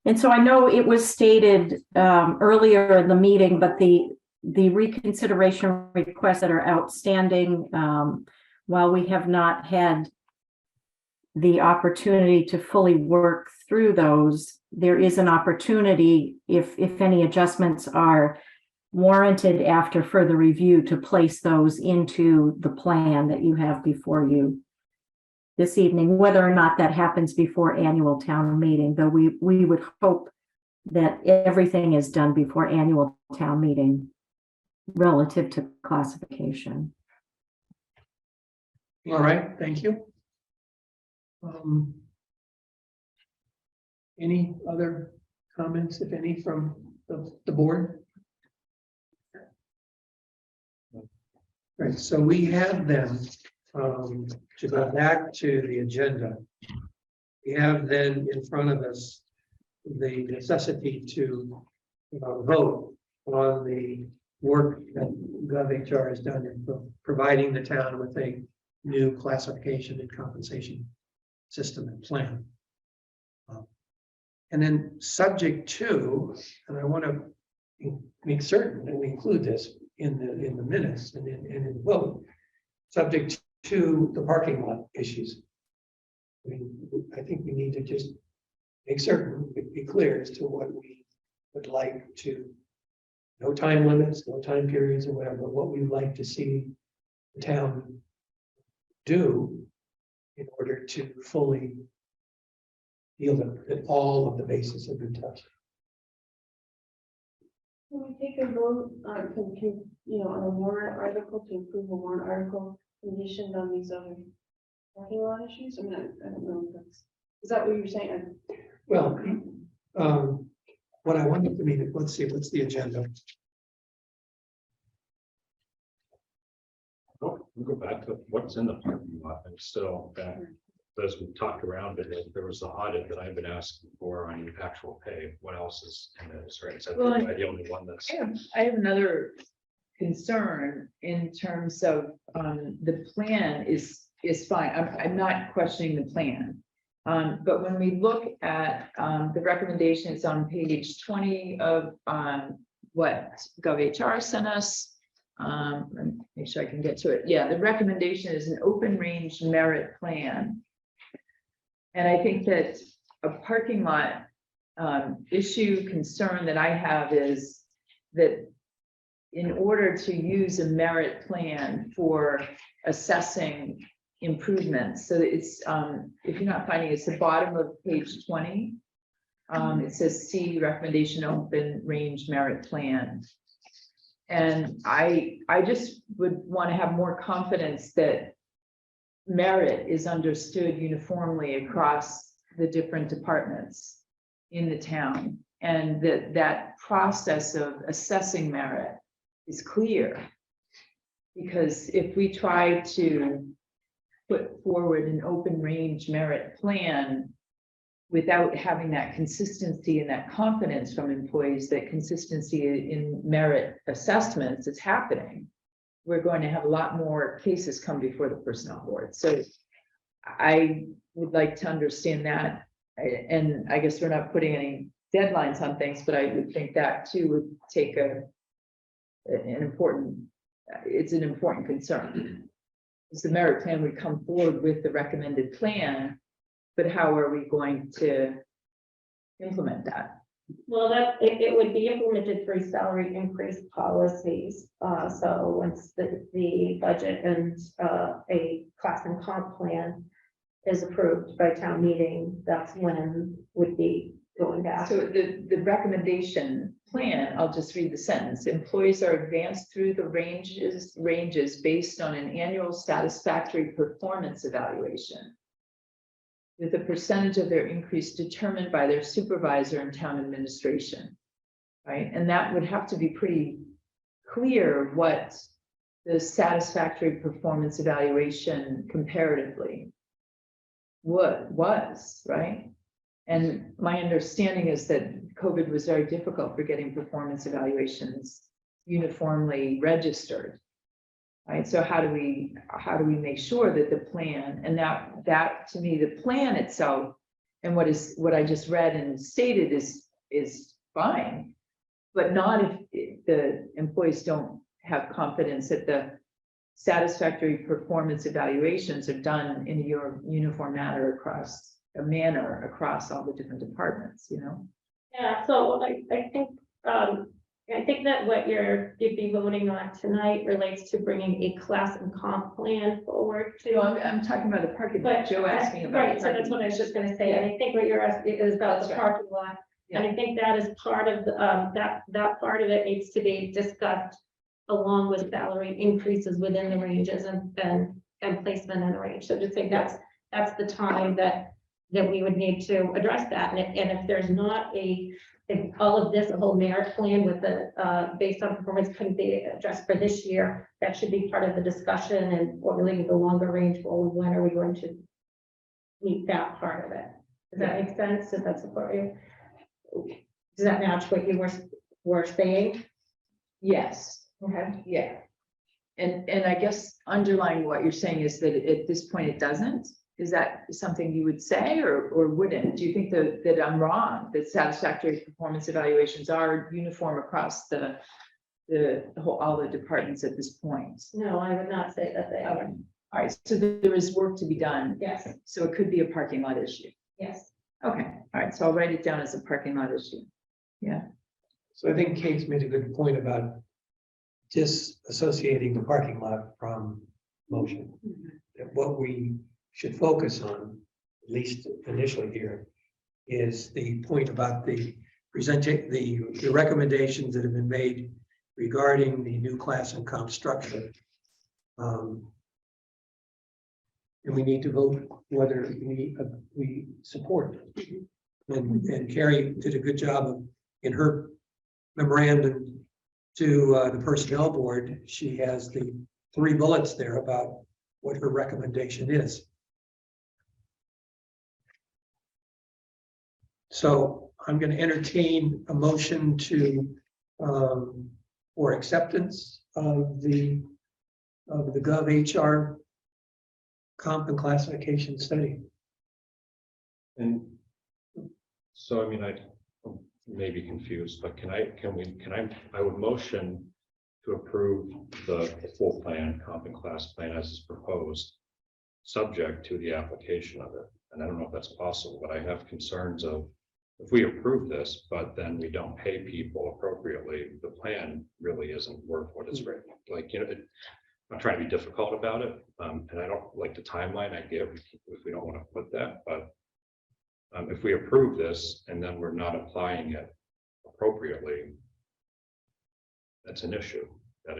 And so I know it was stated earlier in the meeting, but the reconsideration requests that are outstanding, while we have not had the opportunity to fully work through those, there is an opportunity if any adjustments are warranted after further review to place those into the plan that you have before you this evening, whether or not that happens before annual town meeting, though we would hope that everything is done before annual town meeting relative to classification. All right, thank you. Any other comments, if any, from the board? Right, so we have then, to go back to the agenda, we have then in front of us the necessity to vote on the work that GovHR has done in providing the town with a new classification and compensation system and plan. And then subject to, and I want to make certain that we include this in the minutes and in the vote, subject to the parking lot issues. I mean, I think we need to just make certain, be clear as to what we would like to, no time limits, no time periods or whatever, what we'd like to see the town do in order to fully feel that all of the bases have been touched. Can we take a vote, on a warrant article to approve a warrant article conditioned on these other parking lot issues? I mean, I don't know if is that what you're saying? Well, what I wanted to mean, let's see, what's the agenda? We'll go back to what's in the parking lot and still, as we talked around it, there was the audit that I've been asking for on actual pay. What else is in this, right? So Well, the only one that's. I have another concern in terms of the plan is fine. I'm not questioning the plan. But when we look at the recommendations on page 20 of what GovHR sent us, let me make sure I can get to it. Yeah, the recommendation is an open range merit plan. And I think that a parking lot issue concern that I have is that in order to use a merit plan for assessing improvements, so it's if you're not finding, it's the bottom of page 20. It says C recommendation open range merit plan. And I just would want to have more confidence that merit is understood uniformly across the different departments in the town, and that process of assessing merit is clear. Because if we try to put forward an open range merit plan without having that consistency and that confidence from employees, that consistency in merit assessments is happening, we're going to have a lot more cases come before the personnel board. So I would like to understand that. And I guess we're not putting any deadlines on things, but I would think that too would take it's an important concern. Because the merit plan would come forward with the recommended plan, but how are we going to implement that? Well, it would be implemented through salary increase policies. So once the budget and a class and comp plan is approved by town meeting, that's when would be going back. So the recommendation plan, I'll just read the sentence. Employees are advanced through the ranges based on an annual satisfactory performance evaluation, with a percentage of their increase determined by their supervisor and town administration, right? And that would have to be pretty clear what the satisfactory performance evaluation comparatively was, right? And my understanding is that COVID was very difficult for getting performance evaluations uniformly registered. Right, so how do we make sure that the plan, and that to me, the plan itself and what I just read and stated is fine, but not if the employees don't have confidence that the satisfactory performance evaluations are done in a uniform manner across all the different departments, you know? Yeah, so I think I think that what you'd be voting on tonight relates to bringing a class and comp plan forward to. No, I'm talking about the parking lot. But, Joe asked me about. right, the so that's parking what I lot. was just gonna say, and I think what you're asking is about That's the right. parking lot. And I think that is part of, that part of it needs to be discussed along with salary increases within the ranges and placement in the range. So just think that's the time that we would need to address that. And if there's not if all of this, a whole merit plan with the, based on performance couldn't be addressed for this year, that should be part of the discussion and formulating the longer range goal. When are we going to meet that part of it? Does that make sense? Does that support you? Does that match what you were saying? Yes, Okay. yeah. And I guess underlying what you're saying is that at this point it doesn't? Is that something you would say or wouldn't? Do you think that I'm wrong, that satisfactory performance evaluations are uniform across the whole, all the departments at this point? No, I would not say that they are. All right, so there is work to be done. Yes, So it could be a parking lot issue. yes. Okay, all right, so I'll write it down as a parking lot issue. Yeah, So I think Kate's made a good point about disassociating the parking lot from motion. That what we should focus on, at least initially here, is the point about the presenting the recommendations that have been made regarding the new class and comp structure. And we need to vote whether we support it. And Carrie did a good job in her memorandum to the personnel board. She has the 3 bullets there about what her recommendation is. So I'm going to entertain a motion to for acceptance of the Gov HR comp and classification study. And so, I mean, I may be confused, but I would motion to approve the full plan, comp and class plan as is proposed, subject to the application of it. And I don't know if that's possible, but I have concerns of if we approve this, but then we don't pay people appropriately, the plan really isn't worth what it's written. Like, I'm trying to be difficult about it. And I don't like the timeline I give if we don't want to put that, but if we approve this and then we're not applying it appropriately, that's an issue that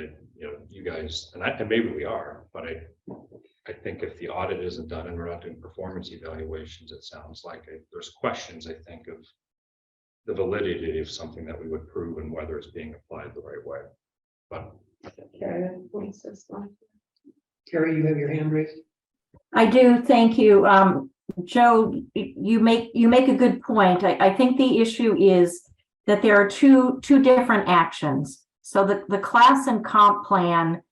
you guys, and maybe we are, but I think if the audit isn't done and we're not doing performance evaluations, it sounds like there's questions, I think, of the validity of something that we would prove and whether it's being applied the right way. But Carrie, you have your hand raised? I do, thank you. Joe, you make a good point. I think the issue is that there are two different actions. So the class and comp plan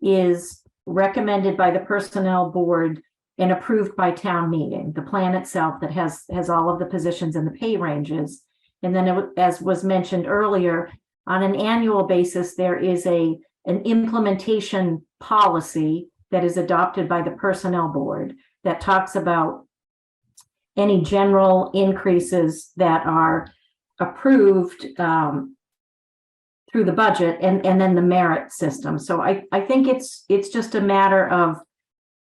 is recommended by the personnel board and approved by town meeting, the plan itself that has all of the positions and the pay ranges. And then as was mentioned earlier, on an annual basis, there is an implementation policy that is adopted by the personnel board that talks about any general increases that are approved through the budget and then the merit system. So I think it's just a matter of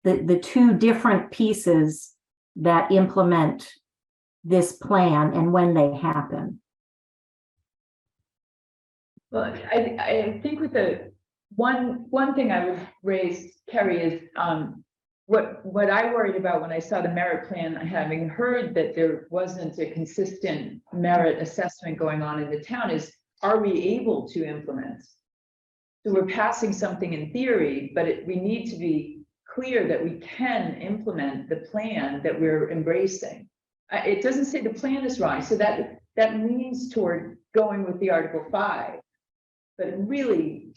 the 2 different pieces that implement this plan and when they happen. well, I think with the one thing I would raise, Kerry, is what I worried about when I saw the merit plan, having heard that there wasn't a consistent merit assessment going on in the town, is are we able to implement? So we're passing something in theory, but we need to be clear that we can implement the plan that we're embracing. It doesn't say the plan is wrong, so that leans toward going with the Article 5. But really,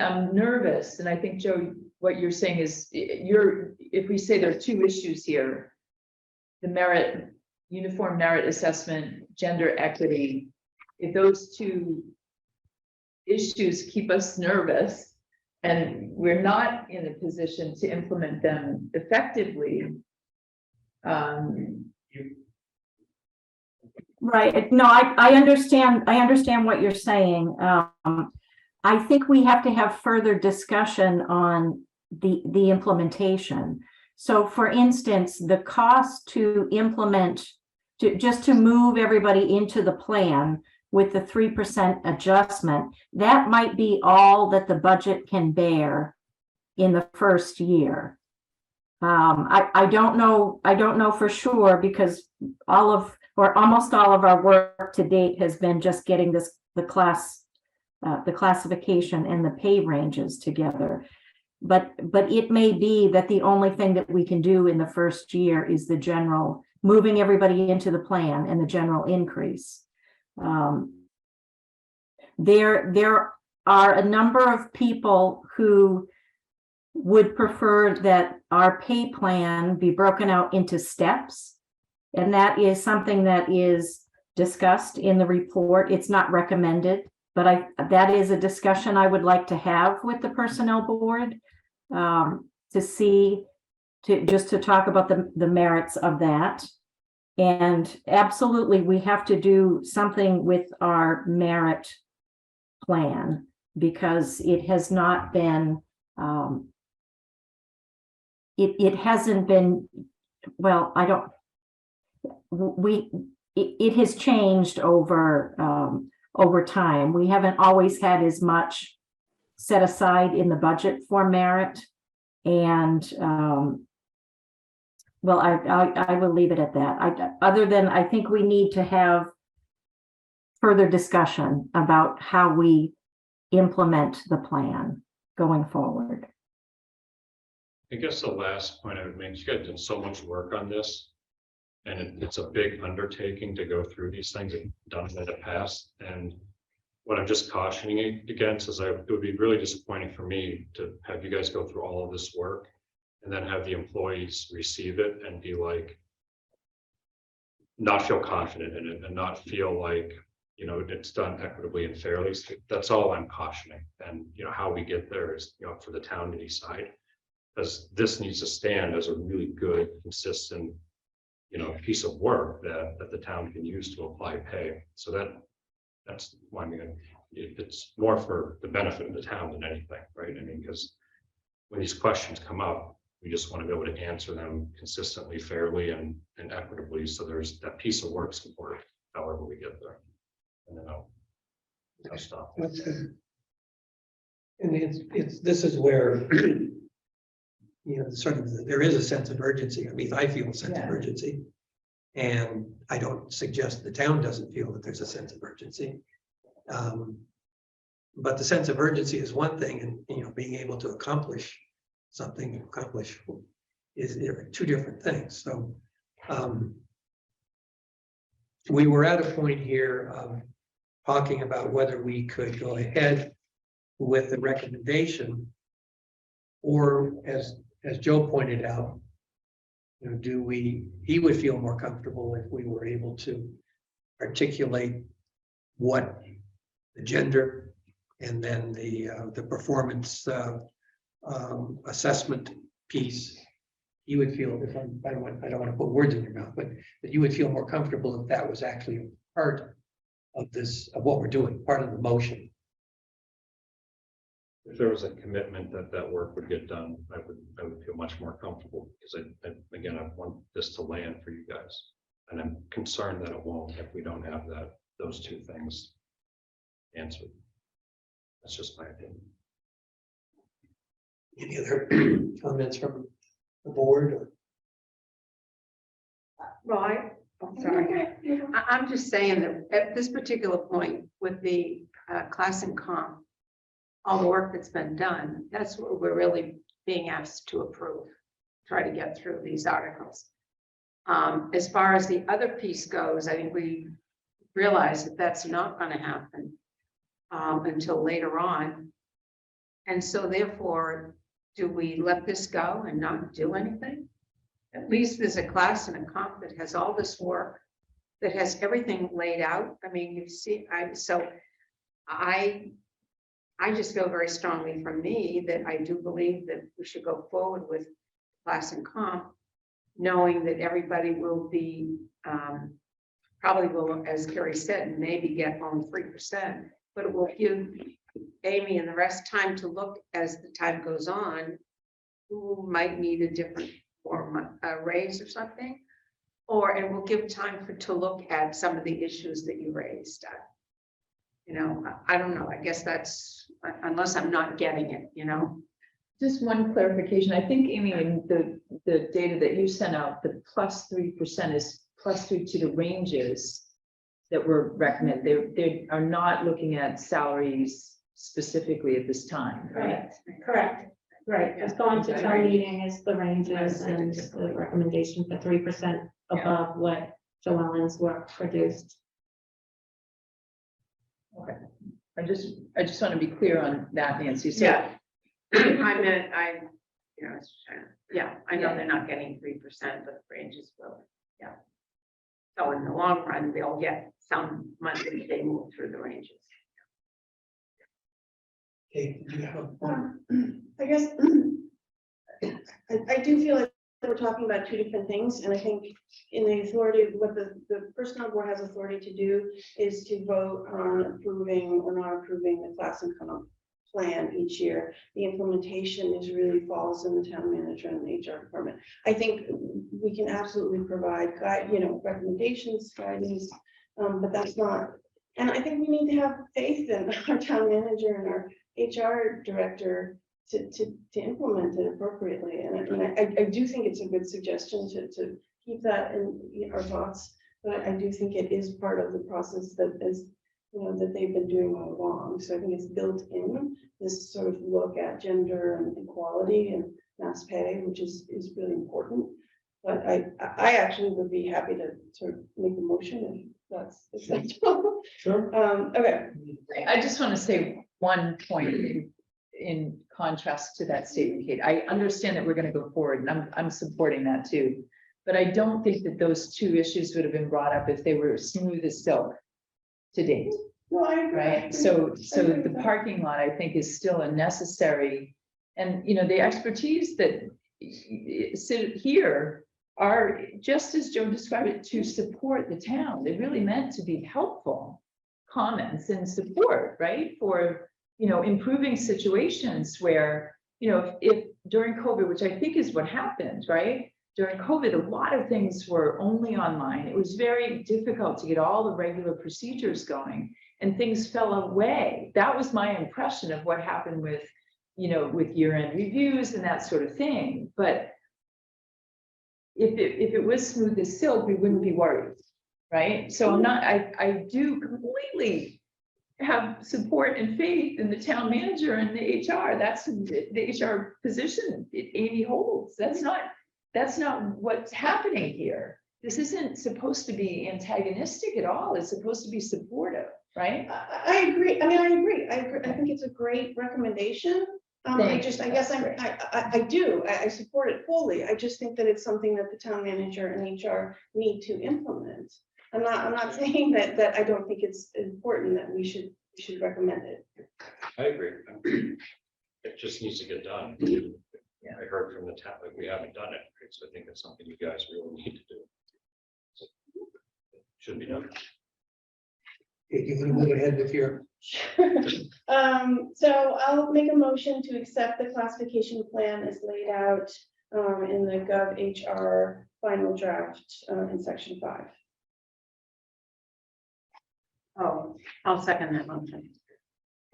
I'm nervous, and I think, Joe, what you're saying is if we say there are 2 issues here, the uniform merit assessment, gender equity, if those 2 issues keep us nervous and we're not in a position to implement them effectively, Right, no, I understand what you're saying. I think we have to have further discussion on the implementation. So for instance, the cost to implement, just to move everybody into the plan with the 3% adjustment, that might be all that the budget can bear in the first year. I don't know for sure, because almost all of our work to date has been just getting the classification and the pay ranges together. But it may be that the only thing that we can do in the first year is the general, moving everybody into the plan and the general increase. There are a number of people who would prefer that our pay plan be broken out into steps. And that is something that is discussed in the report. It's not recommended, but that is a discussion I would like to have with the personnel board, to talk about the merits of that. And absolutely, we have to do something with our merit plan, because it has not been, it hasn't been, well, it has changed over time. We haven't always had as much set aside in the budget for merit. And well, I will leave it at that. Other than I think we need to have further discussion about how we implement the plan going forward. I guess the last point I would make, you guys did so much work on this. And it's a big undertaking to go through these things and done in the past. And what I'm just cautioning against is it would be really disappointing for me to have you guys go through all of this work and then have the employees receive it and be like, not feel confident in it and not feel like, you know, it's done equitably and fairly. So that's all I'm cautioning. And, you know, how we get there is, you know, for the town to decide, because this needs to stand as a really good, consistent, you know, piece of work that the town can use to apply pay. So that's why I mean, it's more for the benefit of the town than anything, right? I mean, because when these questions come up, we just want to be able to answer them consistently, fairly, and equitably. So there's that piece of work support, however we get there. And then I'll stop. That's good. And this is where, you know, sort of, there is a sense of urgency. I mean, I feel a sense of urgency. And I don't suggest the town doesn't feel that there's a sense of urgency. But the sense of urgency is one thing, and, you know, being able to accomplish something, is two different things. So we were at a point here talking about whether we could go ahead with the recommendation, or as Joe pointed out, you know, he would feel more comfortable if we were able to articulate what the gender and then the performance assessment piece, he would feel, if I don't want to put words in your mouth, but that you would feel more comfortable if that was actually part of this, of what we're doing, part of the motion. If there was a commitment that work would get done, I would feel much more comfortable, because again, I want this to land for you guys. And I'm concerned that it won't if we don't have those two things answered. That's just my opinion. Any other comments from the board? Or? Right. I'm sorry. I'm just saying that at this particular point with the class and comp, all the work that's been done, that's what we're really being asked to approve, try to get through these articles. As far as the other piece goes, I think we realize that that's not going to happen until later on. And so therefore, do we let this go and not do anything? At least there's a class and a comp that has all this work, that has everything laid out. I mean, you see, I just feel very strongly from me that I do believe that we should go forward with class and comp, knowing that everybody will be probably will, as Carrie said, maybe get home 3%, but it will give Amy and the rest time to look as the time goes on, who might need a different or a raise or something. Or it will give time to look at some of the issues that you raised. You know, I don't know. I guess that's, unless I'm not getting it, you know. Just one clarification. I think, Amy, in the data that you sent out, the +3% is +3 to the ranges that were recommended. They are not looking at salaries specifically at this time, right? Correct. Right, it's going to town meeting is the ranges and the recommendation for 3% above what Joellen's work produced. Okay. I just want to be clear on that, Nancy. So Yeah. I meant, you know, yeah, I know they're not getting 3%, but the ranges will, yeah. So in the long run, they'll get some money if they move through the ranges. Okay, did you have a I guess I do feel like we're talking about two different things, and I think in the authority, what the personnel board has authority to do is to vote on approving or not approving the class and comp plan each year. The implementation is really falls in the town manager and the HR department. I think we can absolutely provide recommendations, guidance, but that's not. And I think we need to have faith in our town manager and our HR director to implement it appropriately. And I do think it's a good suggestion to keep that in our thoughts, but I do think it is part of the process that is, that they've been doing all along. So I think it's built in this sort of look at gender and equality and mass pay, which is really important. But I actually would be happy to sort of make a motion if that's acceptable. Sure. Okay. I just want to say one point in contrast to that statement, Kate. I understand that we're going to go forward, and I'm supporting that too. But I don't think that those two issues would have been brought up if they were smooth as silk to date. No, I agree. Right, so the parking lot, I think, is still a necessary, and the expertise that sit here are, just as Joe described it, to support the town. They're really meant to be helpful comments and support, right, for improving situations where if during COVID, which I think is what happened, right? During COVID, a lot of things were only online. It was very difficult to get all the regular procedures going, and things fell away. That was my impression of what happened with, with year-end reviews and that sort of thing. But if it was smooth as silk, we wouldn't be worried, right? So I do completely have support and faith in the town manager and the HR. That's the HR position Amy holds. That's not what's happening here. This isn't supposed to be antagonistic at all. It's supposed to be supportive, right? I agree. I mean, I agree. I think it's a great recommendation. I support it fully. I just think that it's something that the town manager and HR need to implement. I'm not saying that I don't think it's important that we should recommend it. I agree. It just needs to get done. Yeah. I heard from the town that we haven't done it, right? So I think it's something you guys really need to do. So it should be done. If you want to move ahead with your, So I'll make a motion to accept the classification plan as laid out in the GovHR final draft in section 5. Oh, I'll second that motion.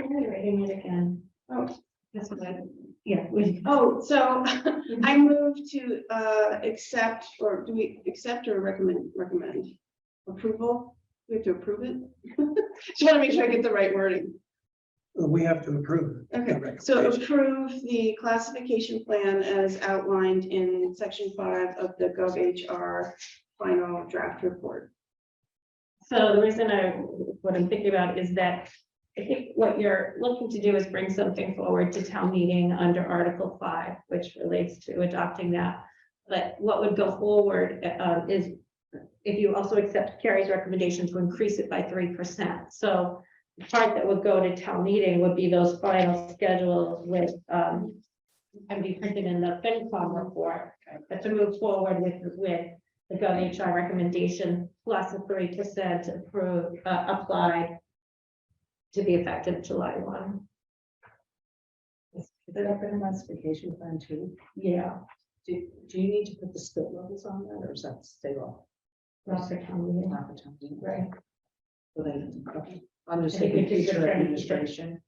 Writing it again. Oh. That's what yeah. So I move to accept, or do we accept or recommend approval? We have to approve it. Just want to make sure I get the right wording. we have to approve. Okay, so approve the classification plan as outlined in section 5 of the GovHR final draft report. So the reason what I'm thinking about is that I think what you're looking to do is bring something forward to town meeting under Article 5, which relates to adopting that. But what would go forward is if you also accept Carrie's recommendation to increase it by 3%. So the part that would go to town meeting would be those final schedules with and be printed in the FinCom report, but to move forward with the GovHR recommendation plus a 3% approve, applied to be effective July 1. Is that up in the classification plan too? Yeah. Do you need to put the spill levels on that, or is that stay off? Not for town meeting. Not for town meeting. Right. So then, okay. I'm just I think thinking we should future return to- administration.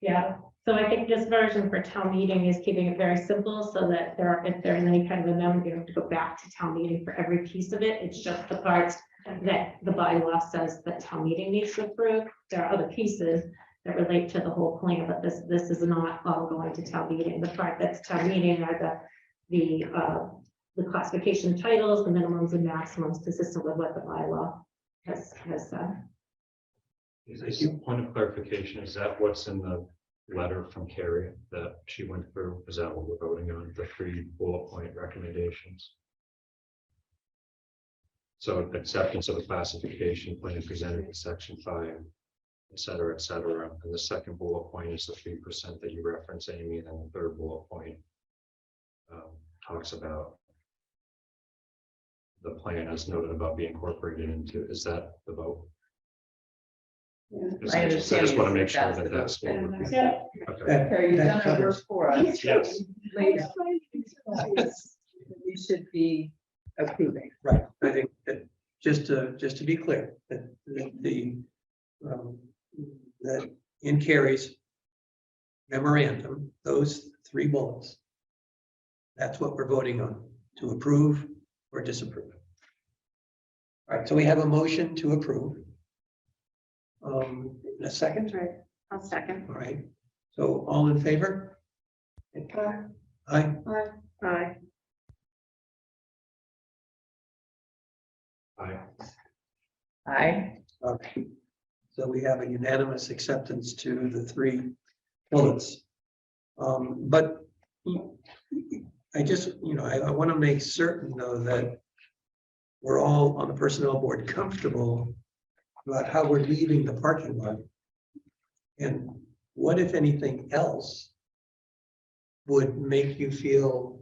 Yeah, so I think this version for town meeting is keeping it very simple so that if there's any kind of amendment, you don't have to go back to town meeting for every piece of it. It's just the parts that the bylaw says that town meeting needs to approve. There are other pieces that relate to the whole plan, but this is not all going to town meeting. The part that's town meeting are the classification titles, the minimums and maximums consistent with what the bylaw has said. Is a point of clarification, is that what's in the letter from Carrie that she went through? Is that what we're voting on, the 3 bullet point recommendations? So acceptance of the classification plan presented in section 5, et cetera, et cetera. And the second bullet point is the 3% that you reference, Amy, and then the third bullet point talks about the plan as noted about being incorporated into, is that the vote? My I just understanding want to is make that sure that that's that's the what vote. we're. Yeah. Okay. Carrie, you've That done our work covers- for us. Yes. Later. We should be approving. Right, I think that just to be clear, that that in Carrie's memorandum, those 3 bullets, that's what we're voting on, to approve or disapprove. All right, so we have a motion to approve. A second, Right, I'll second. all right, so all in favor? Aye. Aye. Aye. Okay, so we have a unanimous acceptance to the 3 bullets. But I just, I want to make certain though that we're all on the personnel board comfortable about how we're leaving the parking lot. And what, if anything else, would make you feel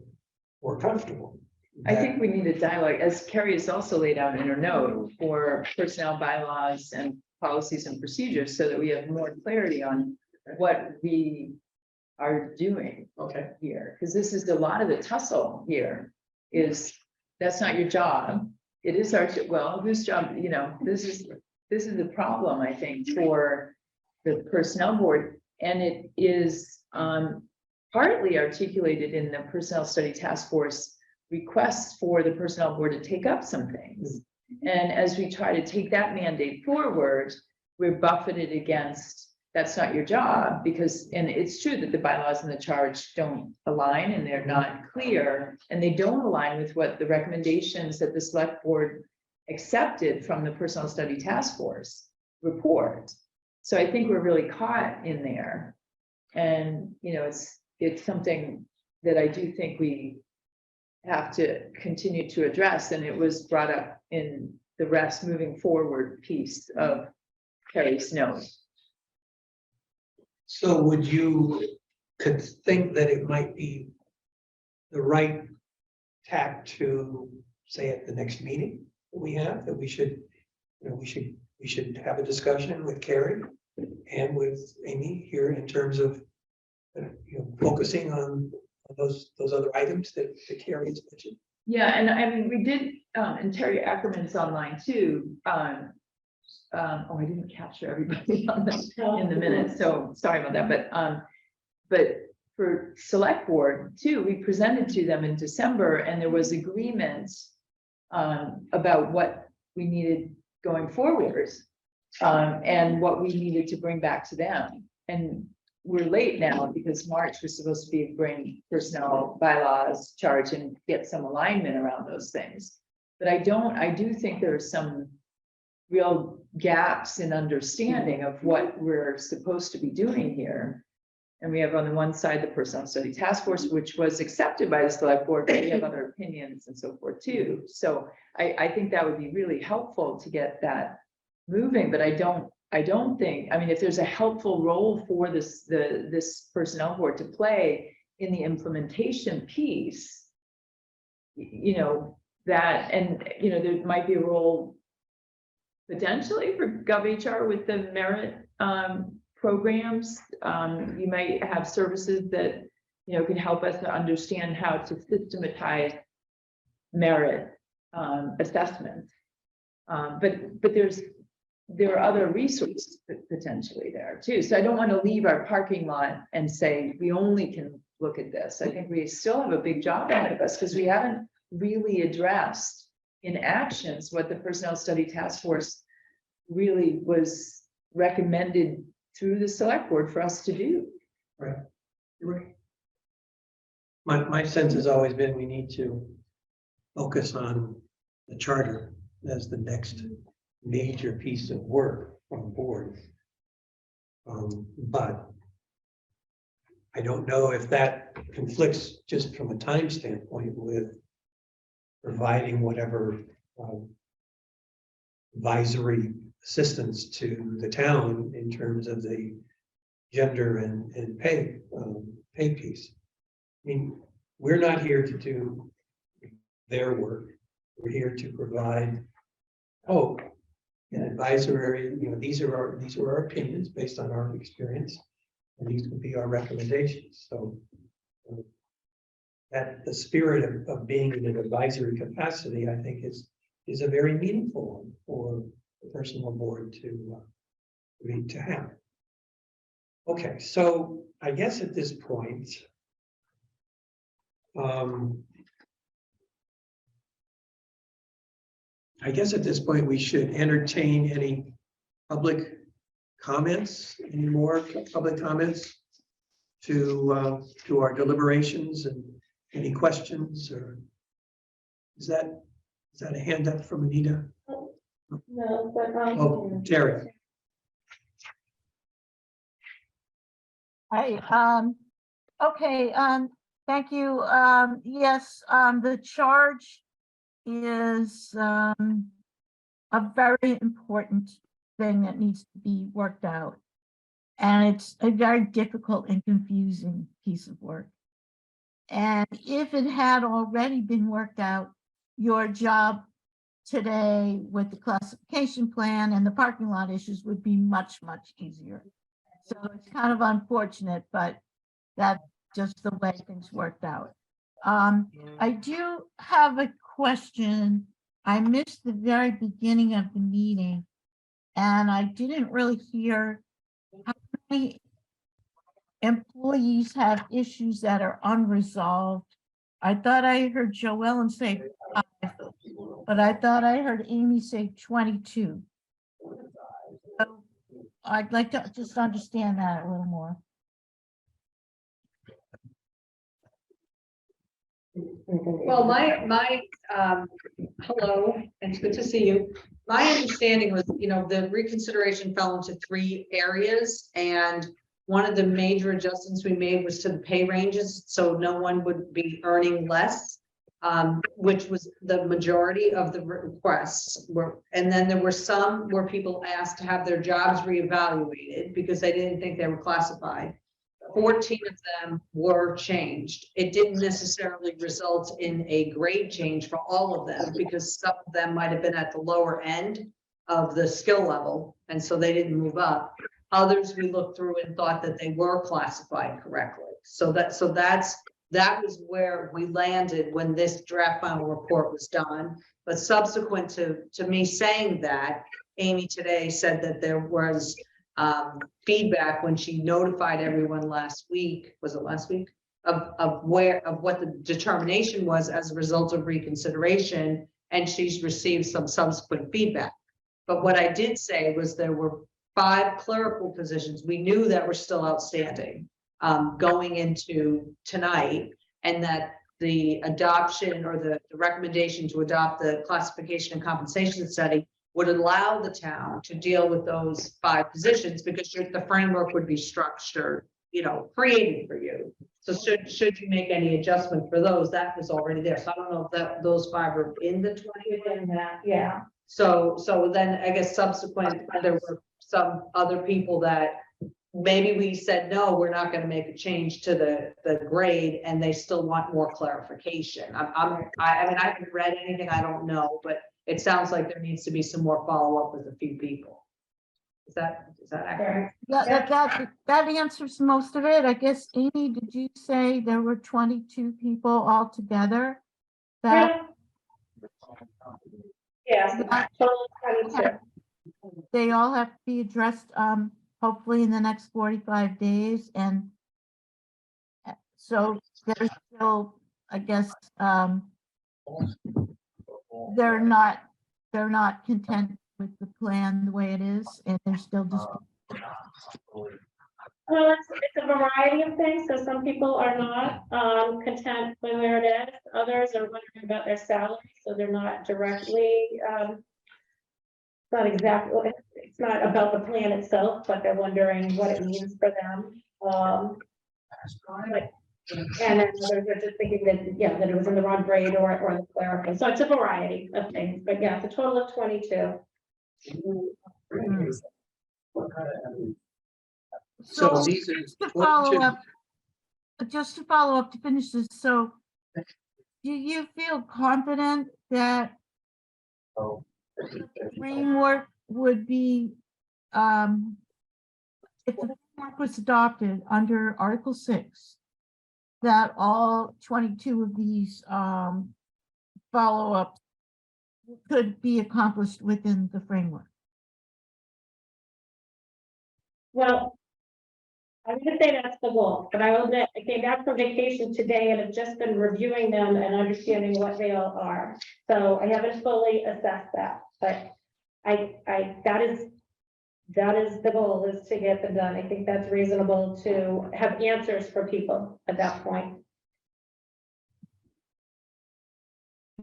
more comfortable? I think we need a dialogue, as Carrie has also laid out in her note, for personnel bylaws and policies and procedures, so that we have more clarity on what we are doing Okay, here, because this is a lot of the tussle here is, that's not your job. It is our, well, whose job, this is the problem, I think, for the personnel board. And it is partly articulated in the Personnel Study Task Force requests for the personnel board to take up some things. And as we try to take that mandate forward, we're buffeted against, that's not your job, because, and it's true that the bylaws and the charge don't align and they're not clear, and they don't align with what the recommendations that the select board accepted from the Personnel Study Task Force report. So I think we're really caught in there. And, it's something that I do think we have to continue to address, and it was brought up in the rest moving forward piece of Carrie's note. so would you could think that it might be the right tack to say at the next meeting that we have, that we should, we should have a discussion with Carrie and with Amy here in terms of focusing on those other items that Carrie has mentioned. Yeah, and I mean, we did, and Terry Ackerman's online too. Oh, I didn't capture everybody on in the minutes, so sorry about that, but for select board too, we presented to them in December, and there was agreement about what we needed going forward, and what we needed to bring back to them. And we're late now because March was supposed to be bring personnel bylaws charge and get some alignment around those things. But I do think there are some real gaps in understanding of what we're supposed to be doing here. And we have on the one side, the Personnel Study Task Force, which was accepted by the select board, but we have other opinions and so forth too. So I think that would be really helpful to get that moving, but I don't think, I mean, if there's a helpful role for this personnel board to play in the implementation piece, that, and, you know, there might be a role potentially for GovHR with the merit programs. You might have services that, you know, could help us to understand how to systematize merit assessments. But there are other resources potentially there too. So I don't want to leave our parking lot and say we only can look at this. I think we still have a big job ahead of us because we haven't really addressed in actions what the Personnel Study Task Force really was recommended through the select board for us to do. Right. You're right. My sense has always been we need to focus on the charter as the next major piece of work on board. But I don't know if that conflicts just from a time standpoint with providing whatever advisory assistance to the town in terms of the gender and pay piece. I mean, we're not here to do their work. We're here to provide hope and advisory. You know, these are our opinions based on our experience, and these would be our recommendations. So that the spirit of being in an advisory capacity, I think, is a very meaningful one for the personal board to have. Okay, so I guess at this point, we should entertain any public comments, any more public comments to our deliberations, and any questions, or is that a hand up from Anita? No, but, Oh, Terry. Hi, okay, thank you. Yes, the charge is a very important thing that needs to be worked out. And it's a very difficult and confusing piece of work. And if it had already been worked out, your job today with the classification plan and the parking lot issues would be much, much easier. So it's kind of unfortunate, but that's just the way things worked out. I do have a question. I missed the very beginning of the meeting, and I didn't really hear how many employees have issues that are unresolved. I thought I heard Joellen say 5, but I thought I heard Amy say 22. So I'd like to just understand that a little more. Well, hello, and it's good to see you. My understanding was, you know, the reconsideration fell into 3 areas, and one of the major adjustments we made was to the pay ranges, so no one would be earning less, which was the majority of the requests were. And then there were some where people asked to have their jobs reevaluated because they didn't think they were classified. 14 of them were changed. It didn't necessarily result in a grade change for all of them because some of them might have been at the lower end of the skill level, and so they didn't move up. Others we looked through and thought that they were classified correctly. So that was where we landed when this draft final report was done. But subsequent to me saying that, Amy today said that there was feedback when she notified everyone last week, was it last week, of what the determination was as a result of reconsideration, and she's received some subsequent feedback. But what I did say was there were 5 clerical positions we knew that were still outstanding going into tonight, and that the adoption or the recommendation to adopt the classification and compensation study would allow the town to deal with those 5 positions because the framework would be structured, you know, created for you. So should you make any adjustment for those, that was already there. So I don't know if those 5 are in the 20. yeah. So then I guess subsequent, there were some other people that maybe we said, no, we're not gonna make a change to the grade, and they still want more clarification. I mean, I haven't read anything, I don't know, but it sounds like there needs to be some more follow-up with a few people. Is that accurate? Yeah, that answers most of it. I guess, Amy, did you say there were 22 people altogether? That Yes, total 22. they all have to be addressed, hopefully in the next 45 days, and so there's still, I guess, they're not content with the plan the way it is, and they're still just. Well, it's a variety of things. So some people are not content with where it is. Others are wondering about their salary, so they're not directly. Not exactly. It's not about the plan itself, but they're wondering what it means for them. And then others are just thinking that, yeah, that it was in the wrong grade or the clerical. So it's a variety of things. But yeah, it's a total of 22. So these are Just to follow up to finish this, so do you feel confident that the framework would be, if the framework was adopted under Article 6, that all 22 of these follow-ups could be accomplished within the framework? Well, I'm going to say that's the goal, but I will admit I came back from vacation today and have just been reviewing them and understanding what they all are. So I haven't fully assessed that, but that is the goal, is to get them done. I think that's reasonable to have answers for people at that point.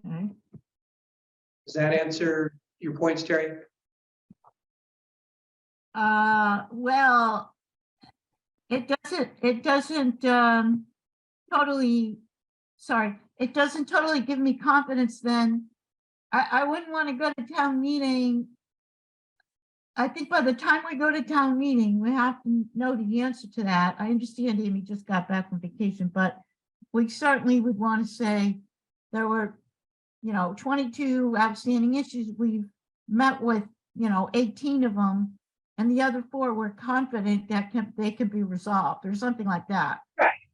Okay. Does that answer your points, Terry? Well, it doesn't totally give me confidence then. I wouldn't want to go to town meeting. I think by the time we go to town meeting, we have to know the answer to that. I understand Amy just got back from vacation, but we certainly would want to say there were, 22 outstanding issues. We've met with, 18 of them, and the other 4 were confident that they could be resolved, or something like that. Right.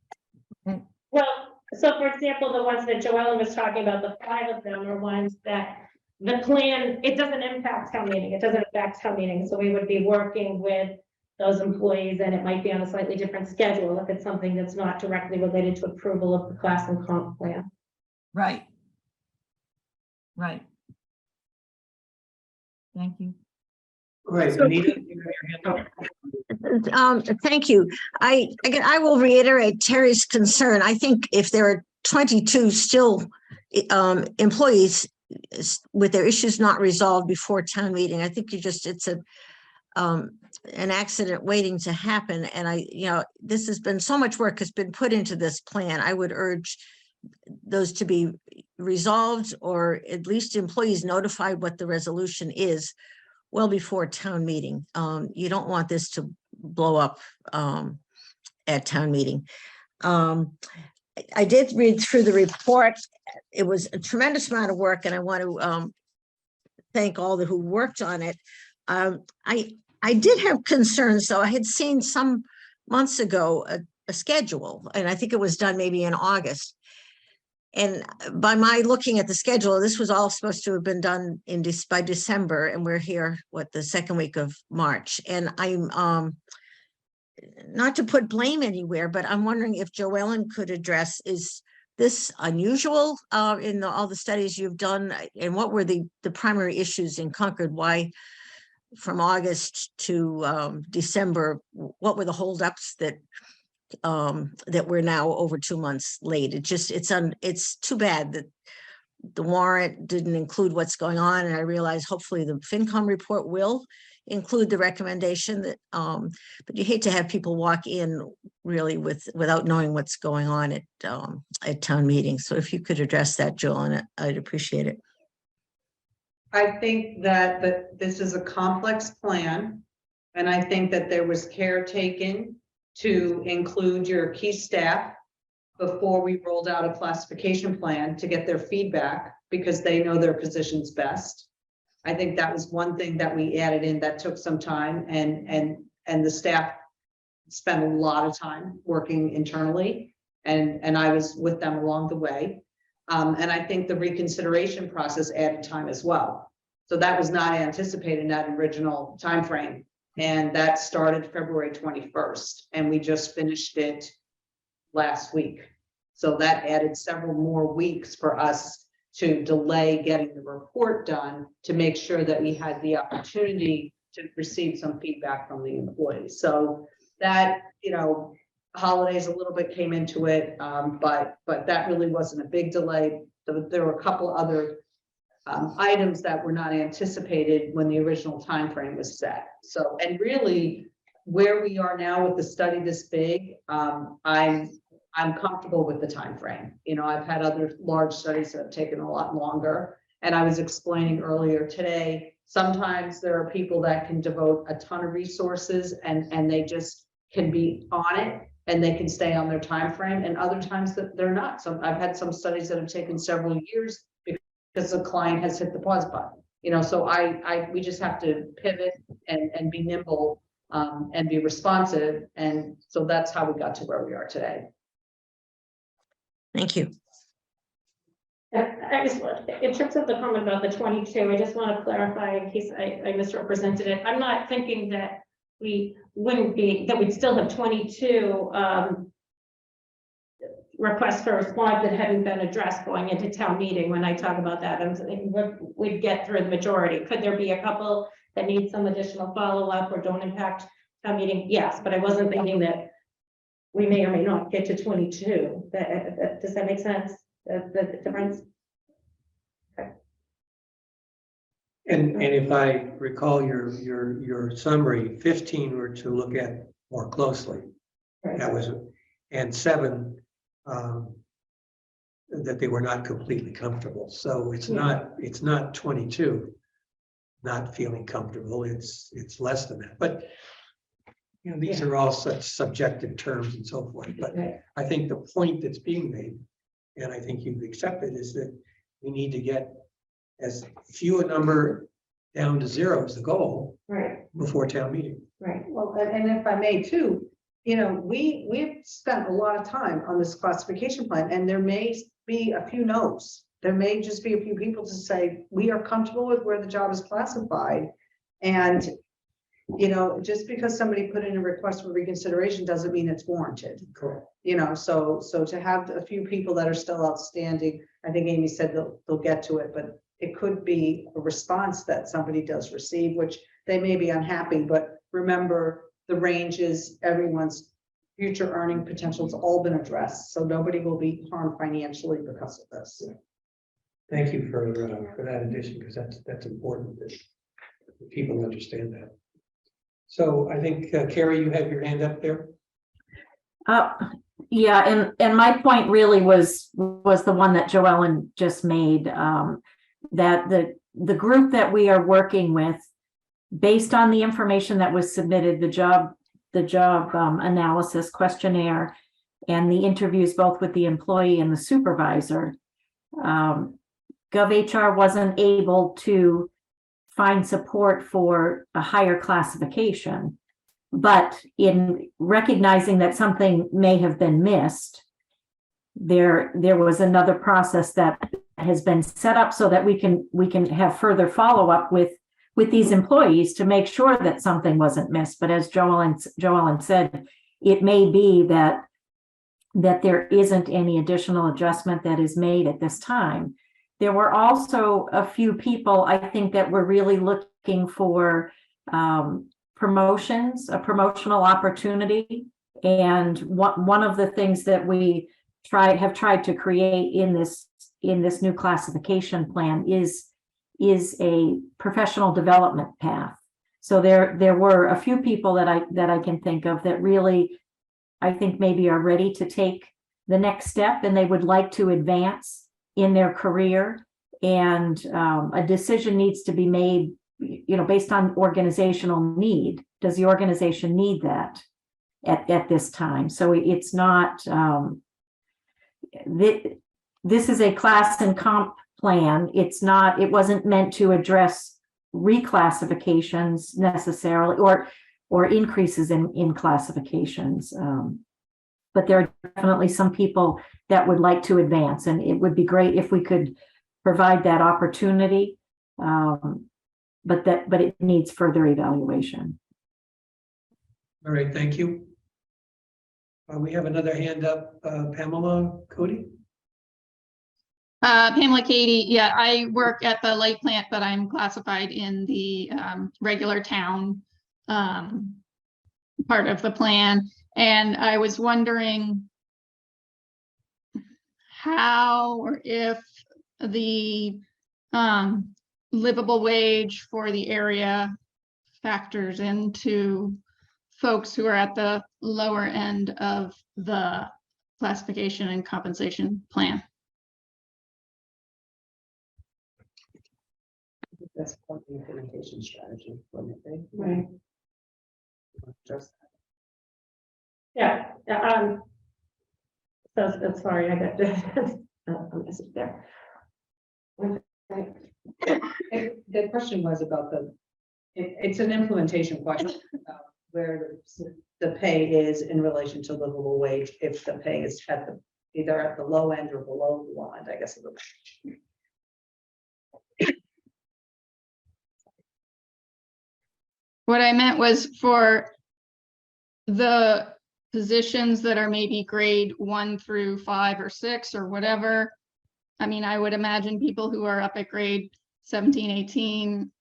Okay. Well, so for example, the ones that Joellen was talking about, the 5 of them are ones that the plan, it doesn't impact town meeting. It doesn't affect town meeting. So we would be working with those employees, and it might be on a slightly different schedule if it's something that's not directly related to approval of the class and comp plan. Right. Right. Thank you. All right, Anita, you have your hand up. Thank you. Again, I will reiterate Terry's concern. I think if there are 22 still employees with their issues not resolved before town meeting, I think it's an accident waiting to happen. And this has been so much work has been put into this plan. I would urge those to be resolved, or at least employees notified what the resolution is well before town meeting. You don't want this to blow up at town meeting. I did read through the report. It was a tremendous amount of work, and I want to thank all who worked on it. I did have concerns, though. I had seen some months ago a schedule, and I think it was done maybe in August. And by my looking at the schedule, this was all supposed to have been done by December, and we're here, the second week of March. And I'm not to put blame anywhere, but I'm wondering if Joellen could address, is this unusual in all the studies you've done? And what were the primary issues in Concord? Why from August to December, what were the holdups that we're now over 2 months late? It's too bad that the warrant didn't include what's going on. And I realize hopefully the FinCom report will include the recommendation that, but you hate to have people walk in really without knowing what's going on at town meeting. So if you could address that, Joel, I'd appreciate it. I think that this is a complex plan. And I think that there was care taken to include your key staff before we rolled out a classification plan to get their feedback because they know their positions best. I think that was one thing that we added in that took some time and the staff spent a lot of time working internally and I was with them along the way. And I think the reconsideration process added time as well. So that was not anticipated in that original timeframe. And that started February 21st, and we just finished it last week. So that added several more weeks for us to delay getting the report done to make sure that we had the opportunity to receive some feedback from the employees. So that, you know, holidays a little bit came into it, but that really wasn't a big delay. There were a couple other items that were not anticipated when the original time frame was set. So, and really where we are now with the study this big, I'm comfortable with the time frame. You know, I've had other large studies that have taken a lot longer. And I was explaining earlier today, sometimes there are people that can devote a ton of resources and they just can be on it and they can stay on their time frame, and other times that they're not. So I've had some studies that have taken several years because the client has hit the pause button. You know, so we just have to pivot and be nimble and be responsive. And so that's how we got to where we are today. Thank you. I just, in terms of the comment about the 22, I just want to clarify in case I misrepresented it. I'm not thinking that we wouldn't be, that we'd still have 22 requests for response that hadn't been addressed going into town meeting. When I talk about that, I'm thinking we'd get through the majority. Could there be a couple that need some additional follow-up or don't impact town meeting? Yes, but I wasn't thinking that we may or may not get to 22. Does that make sense? The difference? And if I recall your summary, 15 were to look at more closely. Right. That was, and 7 that they were not completely comfortable. So it's not 22 not feeling comfortable. It's less than that. But you know, these are all such subjective terms and so forth. But Right. I think the point that's being made, and I think you've accepted, is that we need to get as few a number down to 0 as the goal Right, before town meeting. right. Well, and if I may too, you know, we've spent a lot of time on this classification plan, and there may be a few no's. There may just be a few people to say, we are comfortable with where the job is classified. And, you know, just because somebody put in a request for reconsideration doesn't mean it's warranted. Correct. You know, so to have a few people that are still outstanding, I think Amy said they'll get to it, but it could be a response that somebody does receive, which they may be unhappy, but remember the range is everyone's future earning potential has all been addressed. So nobody will be harmed financially because of this. Thank you for that addition, because that's important that people understand that. So I think, Carrie, you have your hand up there. Yeah, and my point really was the one that Joellen just made, that the group that we are working with, based on the information that was submitted, the job analysis questionnaire, and the interviews both with the employee and the supervisor, GovHR wasn't able to find support for a higher classification. But in recognizing that something may have been missed, there was another process that has been set up so that we can have further follow-up with these employees to make sure that something wasn't missed. But as Joellen said, it may be that there isn't any additional adjustment that is made at this time. There were also a few people, I think, that were really looking for promotions, a promotional opportunity. And one of the things that we have tried to create in this new classification plan is a professional development path. So there were a few people that I can think of that really, I think, maybe are ready to take the next step, and they would like to advance in their career. And a decision needs to be made, you know, based on organizational need. does the organization need that at this time? So it's not, this is a class and comp plan. It's not, it wasn't meant to address reclassifications necessarily, or increases in classifications. But there are definitely some people that would like to advance, and it would be great if we could provide that opportunity. But it needs further evaluation. All right, thank you. We have another hand up, Pamela Cody. Pamela Katie, yeah, I work at the light plant, but I'm classified in the regular town part of the plan. And I was wondering how or if the livable wage for the area factors into folks who are at the lower end of the classification and compensation plan. That's part of the implementation strategy, wouldn't it be? Right. Just Yeah, so sorry, I got a message there. The question was about it's an implementation question, about where the pay is in relation to livable wage, if the pay is either at the low end or below the low end, I guess. What I meant was for the positions that are maybe grade 1 through 5 or 6 or whatever. I mean, I would imagine people who are up at grade 17, 18,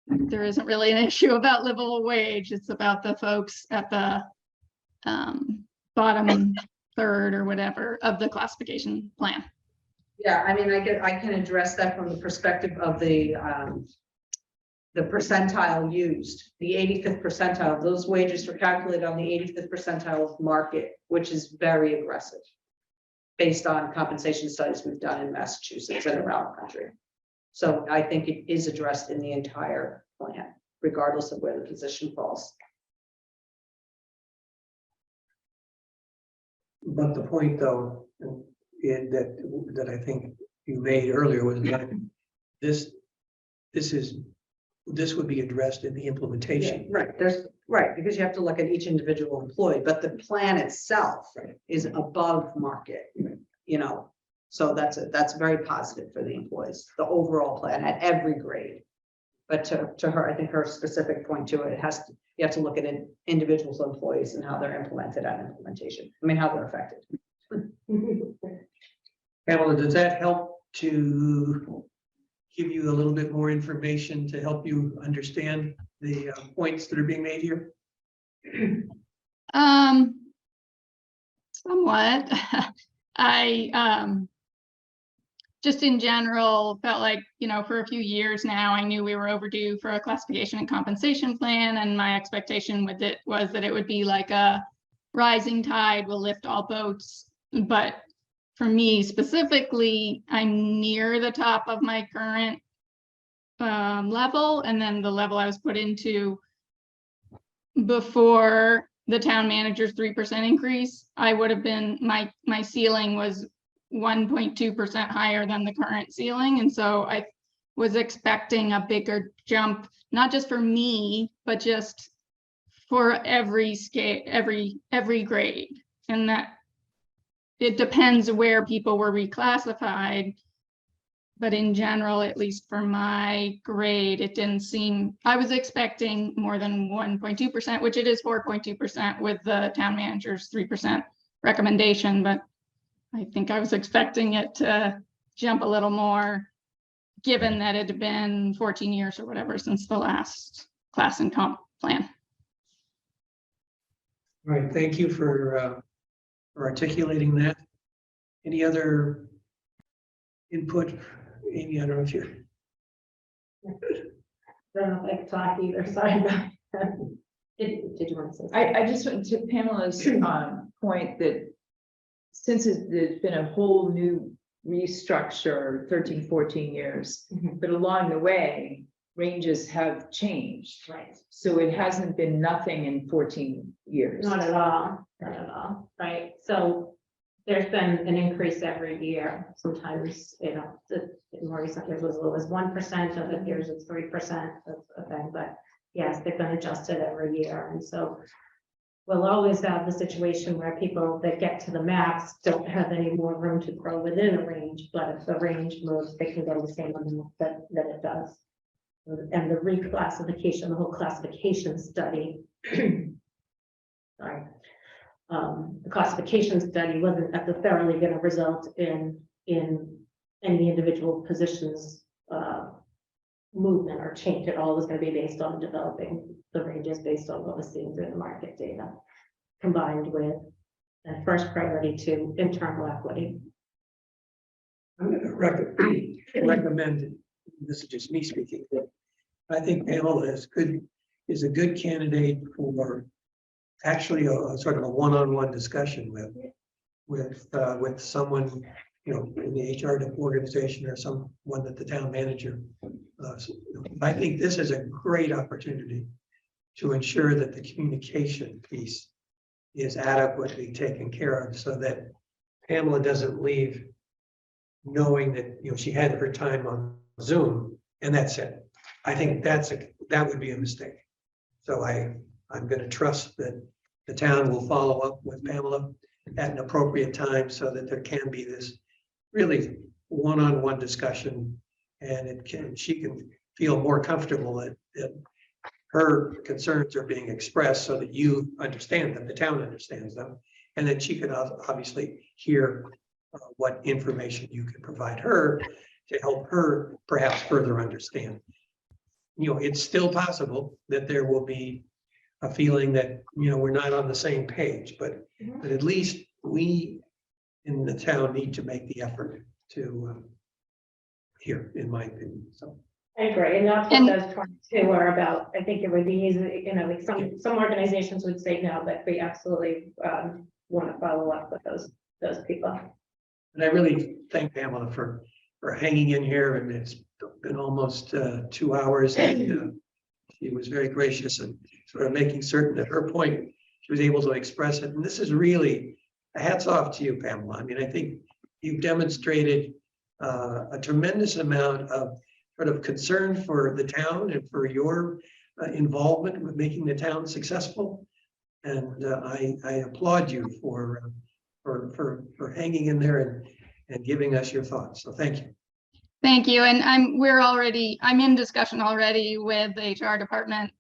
there isn't really an issue about livable wage. It's about the folks at the bottom third or whatever of the classification plan. Yeah, I mean, I can address that from the perspective of the percentile used, the 85th percentile. Those wages are calculated on the 85th percentile of market, which is very aggressive based on compensation studies we've done in Massachusetts and around the country. So I think it is addressed in the entire plan, regardless of where the position falls. But the point, though, that I think you made earlier was that this would be addressed in the implementation. Right, because you have to look at each individual employee, but the plan itself is above market, you know. So that's very positive for the employees, the overall plan at every grade. But to her, I think her specific point to it, you have to look at individuals employees and how they're implemented at implementation. I mean, how they're affected. Pamela, does that help to give you a little bit more information to help you understand the points that are being made here? Somewhat. I just in general felt like, you know, for a few years now, I knew we were overdue for a classification and compensation plan, and my expectation with it was that it would be like a rising tide will lift all boats. But for me specifically, I'm near the top of my current level, and then the level I was put into before the town manager's 3% increase, I would have been, my ceiling was 1.2% higher than the current ceiling. And so I was expecting a bigger jump, not just for me, but just for every scale, every grade. And that it depends where people were reclassified. But in general, at least for my grade, it didn't seem, I was expecting more than 1.2%, which it is 4.2% with the town manager's 3% recommendation. But I think I was expecting it to jump a little more, given that it had been 14 years or whatever since the last class and comp plan. All right, thank you for articulating that. Any other input? Amy, I don't know if you're. I don't know if I could talk either, sorry about that. Did you want to say something? I just went to Pamela's point that since there's been a whole new restructure, 13, 14 years, but along the way, ranges have changed. Right. So it hasn't been nothing in 14 years. Not at all, not at all, right? So there's been an increase every year. Sometimes, the more recent years was as low as 1%, other years it's 3% of a thing, but yes, they've been adjusted every year. And so we'll always have the situation where people that get to the max don't have any more room to grow within a range, but if the range moves, they can go the same amount that it does. And the reclassification, the whole classification study. Sorry. The classification study wasn't necessarily going to result in any individual positions movement or change. It all was going to be based on developing the ranges based on what was seen through the market data, combined with a first priority to internal equity. I'm going to recommend, this is just me speaking, that I think Pamela is a good candidate for actually a sort of a one-on-one discussion with someone, in the HR organization or someone that the town manager. I think this is a great opportunity to ensure that the communication piece is adequately taken care of, so that Pamela doesn't leave knowing that, she had her time on Zoom and that's it. I think that would be a mistake. So I'm going to trust that the town will follow up with Pamela at an appropriate time so that there can be this really one-on-one discussion, and she can feel more comfortable that her concerns are being expressed so that you understand them, the town understands them, and that she could obviously hear what information you can provide her to help her perhaps further understand. It's still possible that there will be a feeling that, we're not on the same page, but at least we in the town need to make the effort to hear, in my opinion. So I agree, and that's what those 22 are about. I think it would be easy, like some organizations would say no, but we absolutely want to follow up with those people. And I really thank Pamela for hanging in here, and it's been almost 2 hours, and she was very gracious and sort of making certain that her point, she was able to express it. And this is really a hats off to you, Pamela. I mean, I think you've demonstrated a tremendous amount of sort of concern for the town and for your involvement with making the town successful. And I applaud you for hanging in there and giving us your thoughts. So thank you. Thank you. And I'm in discussion already with the HR department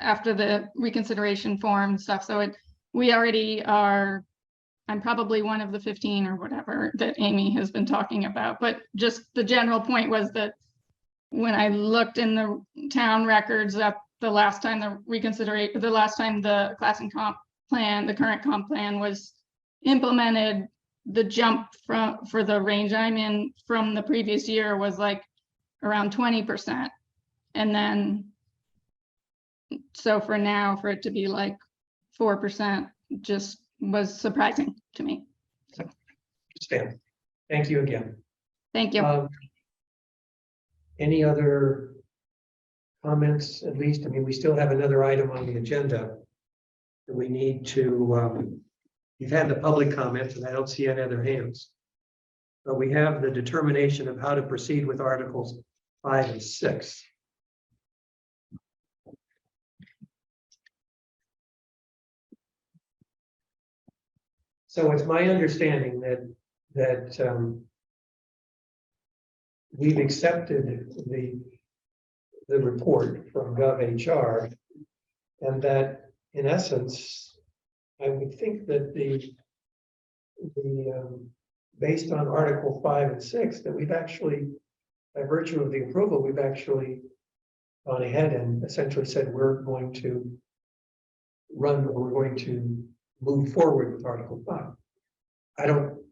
after the reconsideration form stuff. So we already are, I'm probably one of the 15 or whatever that Amy has been talking about, but just the general point was that when I looked in the town records that the last time the class and comp plan, the current comp plan was implemented, the jump for the range I'm in from the previous year was like around 20%. And then, so for now, for it to be like 4% just was surprising to me. So, Stan, thank you again. thank you. Any other comments, at least? I mean, we still have another item on the agenda that we need to, you've had the public comments, and I don't see any other hands. But we have the determination of how to proceed with Articles 5 and 6. So it's my understanding that we've accepted the report from GovHR, and that in essence, I would think that the based on Article 5 and 6, that we've actually, by virtue of the approval, we've actually gone ahead and essentially said we're going to move forward with Article 5.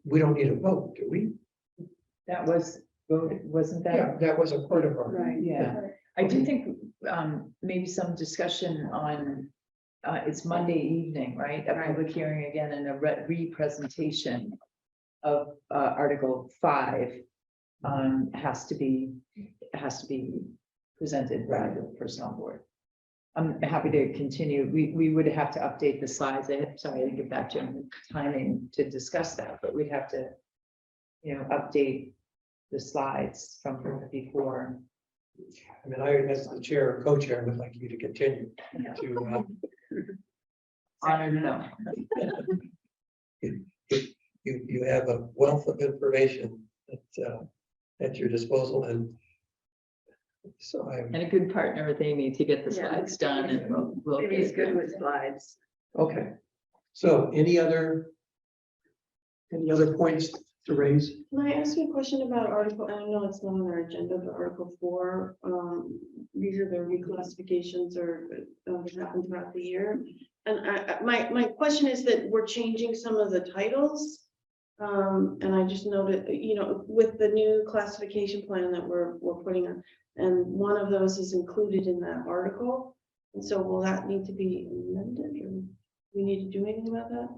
We don't need a vote, do we? That was voted, wasn't that? Yeah, that was a part of our. Right, yeah. I do think maybe some discussion on, it's Monday evening, right? A public hearing again and a re-presentation of Article 5 has to be presented by the personnel board. I'm happy to continue. We would have to update the slides. Sorry, I didn't get back to the timing to discuss that, but we'd have to, update the slides from before. I mean, I, as the chair or co-chair, would like you to continue to, Honored, no. you have a wealth of information at your disposal, and so I'm, And a good partner with Amy to get the Yeah. slides done, and we'll Maybe it's good with slides. okay. So any other points to raise? Can I ask you a question about article, and I know it's not on our agenda, but Article 4, these are the reclassifications that happen throughout the year. And my question is that we're changing some of the titles. And I just noted, with the new classification plan that we're putting on, and one of those is included in that article. And so will that need to be amended, or we need to do anything about that?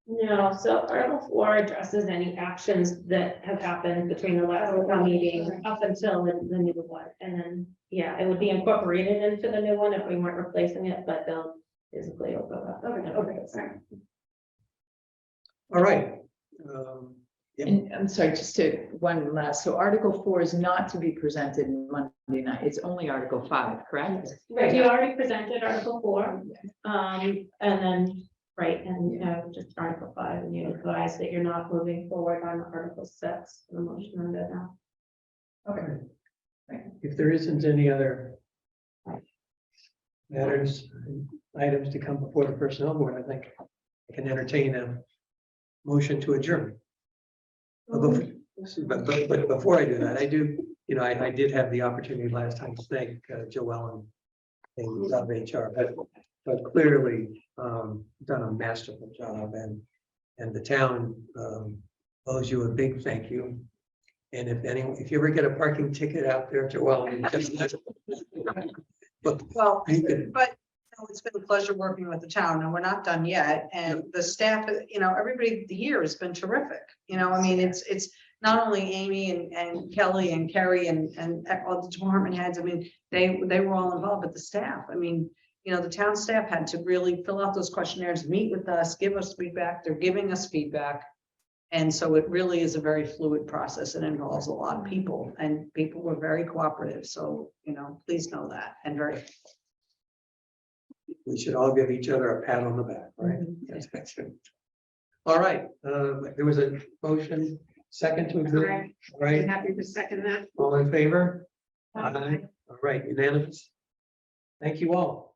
No, so Article 4 addresses any actions that have happened between the last town meeting up until the new one. And then, yeah, it would be incorporated into the new one if we weren't replacing it, but they'll physically go up. Okay, all right. All right. And I'm sorry, just to one last, so Article 4 is not to be presented Monday night. It's only Article 5, correct? Right, you already presented Article 4, and then, right, and just Article 5, and you advise that you're not moving forward on Article 6, the motion on that now. Okay. If there isn't any other matters, items to come before the personnel board, I think I can entertain a motion to adjourn. But before I do that, I do, I did have the opportunity last time to thank Joellen and of HR, but clearly done a masterful job, and the town owes you a big thank you. And if you ever get a parking ticket out there, Joellen, Well, you can, but it's been a pleasure working with the town, and we're not done yet. And the staff, everybody, the year has been terrific. I mean, it's not only Amy and Kelly and Kerry and all the department heads. I mean, they were all involved, but the staff, I mean, the town staff had to really fill out those questionnaires, meet with us, give us feedback. They're giving us feedback. And so it really is a very fluid process. It involves a lot of people, and people were very cooperative. So, please know that, and very. we should all give each other a pat on the back, right? That's excellent. All right, there was a motion, second to adjourn, Correct. all right? I'm happy to second that. All in favor? Aye. All right, unanimous. Thank you all.